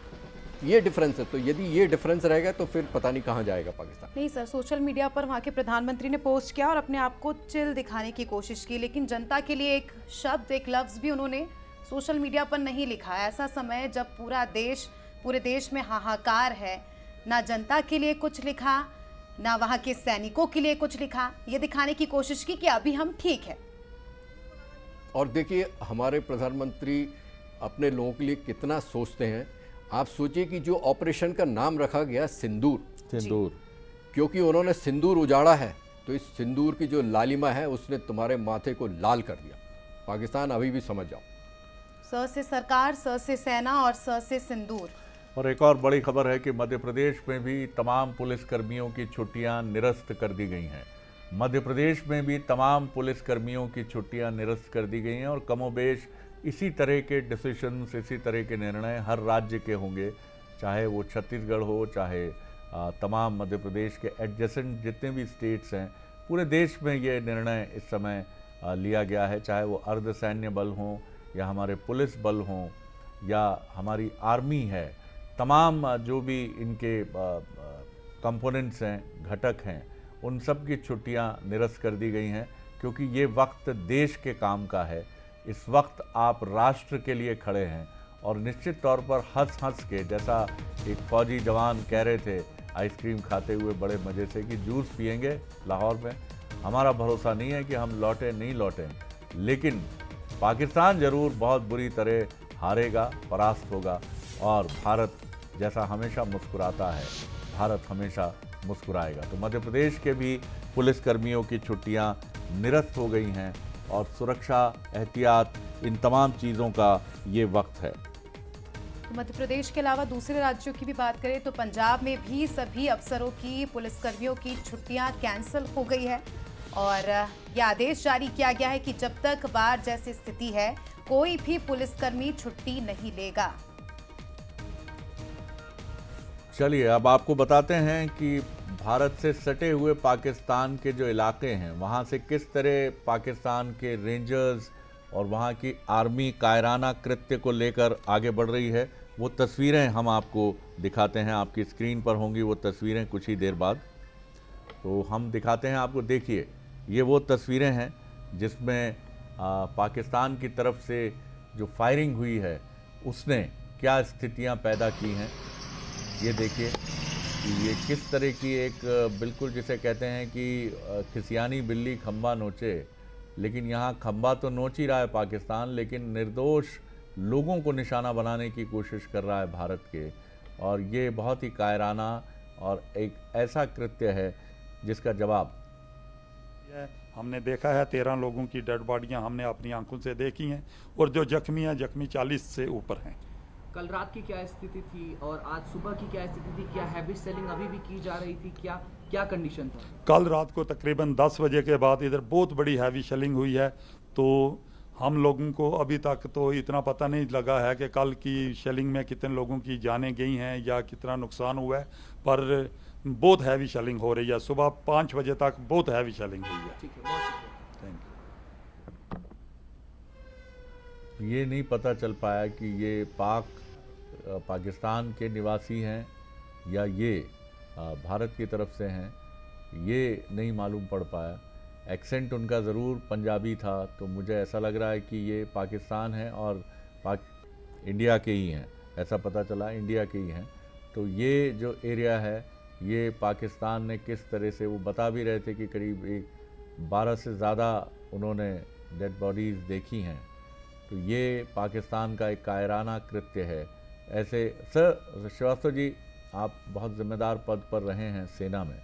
ये डिफरेंस है। तो यदि ये डिफरेंस रहेगा तो फिर पता नहीं कहाँ जाएगा पाकिस्तान। नहीं सर, सोशल मीडिया पर वहाँ के प्रधानमंत्री ने पोस्ट किया और अपने आप को चिल दिखाने की कोशिश की, लेकिन जनता के लिए एक शब्द, एक लफ्ज़ भी उन्होंने सोशल मीडिया पर नहीं लिखा। ऐसा समय जब पूरे देश में हाहाकार है, ना जनता के लिए कुछ लिखा, ना वहाँ के सैनिकों के लिए कुछ लिखा। ये दिखाने की कोशिश की कि अभी हम ठीक है। और देखिए हमारे प्रधानमंत्री अपने लोगों के लिए कितना सोचते हैं। आप सोचिए कि जो ऑपरेशन का नाम रखा गया सिंदूर, क्योंकि उन्होंने सिंदूर उजाड़ा है, तो इस सिंदूर की जो लालिमा है उसने तुम्हारे माथे को लाल कर दिया। पाकिस्तान अभी भी समझ जाओ, स से सरकार, स से सेना और स से सिंदूर। और एक और बड़ी खबर है कि मध्य प्रदेश में भी तमाम पुलिस कर्मियों की छुट्टियां निरस्त कर दी गई हैं। मध्य प्रदेश में भी तमाम पुलिस कर्मियों की छुट्टियां निरस्त कर दी गई हैं और कमोबेश इसी तरह के डिसीजंस, इसी तरह के निर्णय हर राज्य के होंगे, चाहे वो छत्तीसगढ़ हो, चाहे तमाम मध्य प्रदेश के एडजेसेंट जितने भी स्टेट्स हैं, पूरे देश में ये निर्णय इस समय लिया गया है। चाहे वो अर्धसैन्य बल हों या हमारे पुलिस बल हों या हमारी आर्मी है, तमाम जो भी इनके कंपोनेंट्स हैं, घटक हैं, उन सब की छुट्टियां निरस्त कर दी गई हैं, क्योंकि ये वक्त देश के काम का है। इस वक्त आप राष्ट्र के लिए खड़े हैं और निश्चित तौर पर हंस हंस के, जैसा एक फौजी जवान कह रहे थे आइसक्रीम खाते हुए बड़े मज़े से कि जूस पिएंगे लाहौर में, हमारा भरोसा नहीं है कि हम लौटें नहीं लौटें, लेकिन पाकिस्तान ज़रूर बहुत बुरी तरह हारेगा, परास्त होगा। और भारत जैसा हमेशा मुस्कुराता है, भारत हमेशा मुस्कुराएगा। तो मध्य प्रदेश के भी पुलिसकर्मियों की छुट्टियां निरस्त हो गई हैं और सुरक्षा, एहतियात, इन तमाम चीज़ों का ये वक्त है। मध्य प्रदेश के अलावा दूसरे राज्यों की भी बात करें तो पंजाब में भी सभी अफसरों की, पुलिसकर्मियों की छुट्टियां कैंसिल हो गई है और यह आदेश जारी किया गया है कि जब तक बाढ़ जैसी स्थिति है, कोई भी पुलिसकर्मी छुट्टी नहीं लेगा। चलिए अब आपको बताते हैं कि भारत से सटे हुए पाकिस्तान के जो इलाके हैं वहाँ से किस तरह पाकिस्तान के रेंजर्स और वहाँ की आर्मी कायराना कृत्य को लेकर आगे बढ़ रही है, वो तस्वीरें हम आपको दिखाते हैं। आपकी स्क्रीन पर होंगी वो तस्वीरें कुछ ही देर बाद, तो हम दिखाते हैं आपको। देखिए, ये वो तस्वीरें हैं जिसमें पाकिस्तान की तरफ से जो फायरिंग हुई है उसने क्या स्थितियां पैदा की हैं। ये देखिए कि ये किस तरह की एक बिल्कुल जिसे कहते हैं कि खिसियानी बिल्ली खंबा नोचे, लेकिन यहाँ खंबा तो नोच ही रहा है पाकिस्तान, लेकिन निर्दोष लोगों को निशाना बनाने की कोशिश कर रहा है भारत के। और ये बहुत ही कायराना और एक ऐसा कृत्य है जिसका जवाब हमने देखा है। 13 लोगों की डेड बॉडियां हमने अपनी आंखों से देखी हैं और जो जख्मी हैं, जख्मी 40 से ऊपर हैं। कल रात की क्या स्थिति थी और आज सुबह की क्या स्थिति थी? क्या हैवी सेलिंग अभी भी की जा रही थी? क्या कंडीशन था? कल रात को तकरीबन 10 बजे के बाद इधर बहुत बड़ी हैवी शेलिंग हुई है, तो हम लोगों को अभी तक तो इतना पता नहीं लगा है कि कल की शेलिंग में कितने लोगों की जानें गई हैं या कितना नुकसान हुआ है, पर बहुत हैवी शेलिंग हो रही है। सुबह 5 बजे तक बहुत हैवी शेलिंग हुई है। ठीक है, बहुत शुक्रिया। Thank you. ये नहीं पता चल पाया कि ये पाकिस्तान के निवासी हैं या ये भारत की तरफ से हैं, ये नहीं मालूम पड़ पाया। एक्सेंट उनका ज़रूर पंजाबी था, तो मुझे ऐसा लग रहा है कि ये पाकिस्तान है और इंडिया के ही हैं, ऐसा पता चला इंडिया के ही हैं। तो ये जो एरिया है ये पाकिस्तान ने किस तरह से, वो बता भी रहे थे कि करीब 12 से ज़्यादा उन्होंने डेड बॉडीज़ देखी हैं। तो ये पाकिस्तान का एक कायराना कृत्य है। ऐसे सर श्रीवास्तव जी, आप बहुत ज़िम्मेदार पद पर रहे हैं सेना में,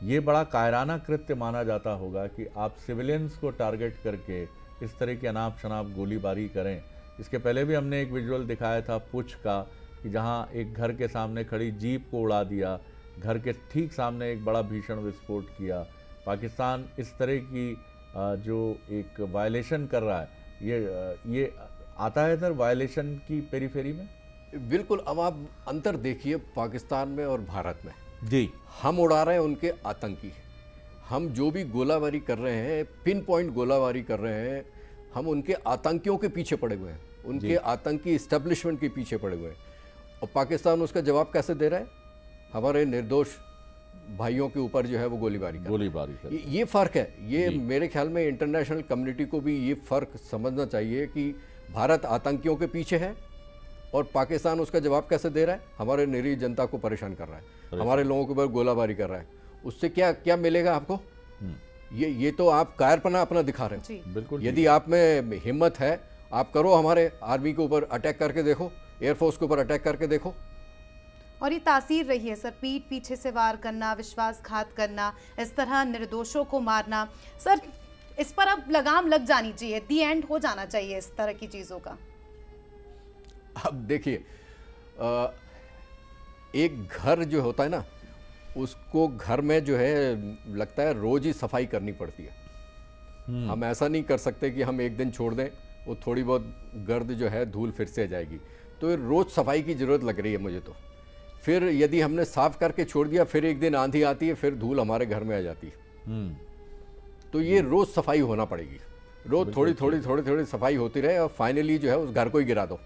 ये बड़ा कायराना कृत्य माना जाता होगा कि आप सिविलियंस को टारगेट करके इस तरह की अनाप शनाप गोलीबारी करें। इसके पहले भी हमने एक विजुअल दिखाया था पुछ का, कि जहां एक घर के सामने खड़ी जीप को उड़ा दिया, घर के ठीक सामने एक बड़ा भीषण विस्फोट किया। पाकिस्तान इस तरह की जो एक वायलेशन कर रहा है, ये आता है सर वायलेशन की पेरीफेरी में? बिल्कुल। अब आप अंतर देखिए पाकिस्तान में और भारत में। जी, हम उड़ा रहे हैं उनके आतंकी, हम जो भी गोलाबारी कर रहे हैं, पिन पॉइंट गोलाबारी कर रहे हैं, हम उनके आतंकियों के पीछे पड़े हुए हैं, उनके आतंकी इस्टेब्लिशमेंट के पीछे पड़े हुए हैं। और पाकिस्तान उसका जवाब कैसे दे रहा है? हमारे निर्दोष भाइयों के ऊपर जो है वो गोलीबारी कर। ये फ़र्क है। ये मेरे ख्याल में इंटरनेशनल कम्युनिटी को भी ये फ़र्क समझना चाहिए कि भारत आतंकियों के पीछे है और पाकिस्तान उसका जवाब कैसे दे रहा है? हमारे निरीह जनता को परेशान कर रहा है, हमारे लोगों के ऊपर गोलाबारी कर रहा है। उससे क्या क्या मिलेगा आपको? ये तो आप कायरपना अपना दिखा रहे हो। बिल्कुल। यदि आप में हिम्मत है, आप करो, हमारे आर्मी के ऊपर अटैक करके देखो, एयरफोर्स के ऊपर अटैक करके देखो। और ये तासीर रही है सर, पीठ पीछे से वार करना, विश्वासघात करना, इस तरह निर्दोषों को मारना। सर इस पर अब लगाम लग जानी चाहिए, दी एंड हो जाना चाहिए इस तरह की चीज़ों का। अब देखिए, एक घर जो होता है ना, उसको घर में जो है लगता है रोज ही सफाई करनी पड़ती है। हम ऐसा नहीं कर सकते कि हम एक दिन छोड़ दें, वो थोड़ी बहुत गर्द जो है धूल फिर से आ जाएगी। तो ये रोज सफाई की ज़रूरत लग रही है मुझे तो। फिर यदि हमने साफ करके छोड़ दिया, फिर एक दिन आंधी आती है, फिर धूल हमारे घर में आ जाती है। तो ये रोज सफाई होना पड़ेगी, रोज थोड़ी थोड़ी सफाई होती रहे और फाइनली जो है उस घर को ही गिरा दो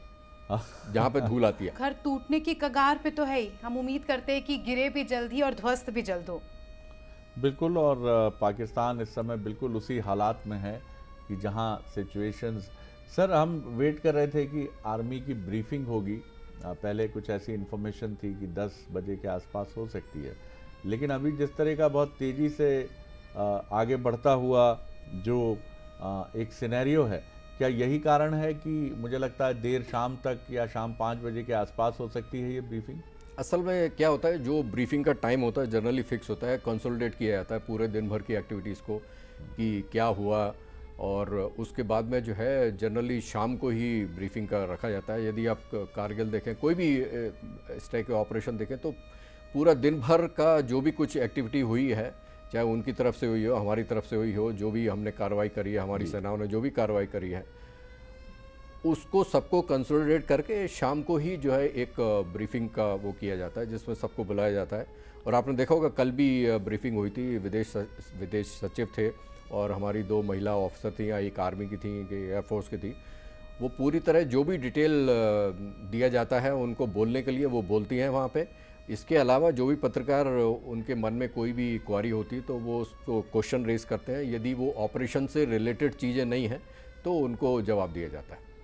जहाँ पे धूल आती है। घर टूटने की कगार पे तो है ही, हम उम्मीद करते हैं कि गिरे भी जल्द ही और ध्वस्त भी जल्द हो। बिल्कुल। और पाकिस्तान इस समय बिल्कुल उसी हालात में है कि जहाँ सिचुएशंस, सर हम वेट कर रहे थे कि आर्मी की ब्रीफिंग होगी। पहले कुछ ऐसी इन्फॉर्मेशन थी कि 10 बजे के आसपास हो सकती है, लेकिन अभी जिस तरह का बहुत तेज़ी से आगे बढ़ता हुआ जो एक सिनेरियो है, क्या यही कारण है कि मुझे लगता है देर शाम तक या शाम 5 बजे के आसपास हो सकती है ये ब्रीफिंग? असल में क्या होता है, जो ब्रीफिंग का टाइम होता है जनरली फिक्स होता है, कंसोलिडेट किया जाता है पूरे दिन भर की एक्टिविटीज़ को कि क्या हुआ, और उसके बाद में जो है जनरली शाम को ही ब्रीफिंग का रखा जाता है। यदि आप कारगिल देखें, कोई भी इस टाइप के ऑपरेशन देखें, तो पूरा दिन भर का जो भी कुछ एक्टिविटी हुई है, चाहे उनकी तरफ से हुई हो, हमारी तरफ से हुई हो, जो भी हमने कार्रवाई करी है, हमारी सेनाओं ने जो भी कार्रवाई करी है, उसको सबको कंसोलिडेट करके शाम को ही जो है एक ब्रीफिंग का वो किया जाता है, जिसमें सबको बुलाया जाता है। और आपने देखा होगा कल भी ब्रीफिंग हुई थी, विदेश सचिव थे और हमारी 2 महिला ऑफिसर थी, एक आर्मी की थी, एयरफोर्स की थी। वो पूरी तरह जो भी डिटेल दिया जाता है उनको बोलने के लिए वो बोलती हैं वहाँ पे। इसके अलावा जो भी पत्रकार उनके मन में कोई भी क्वारी होती तो वो उसको क्वेश्चन रेज करते हैं। यदि वो ऑपरेशन से रिलेटेड चीज़ें नहीं हैं तो उनको जवाब दिया जाता है।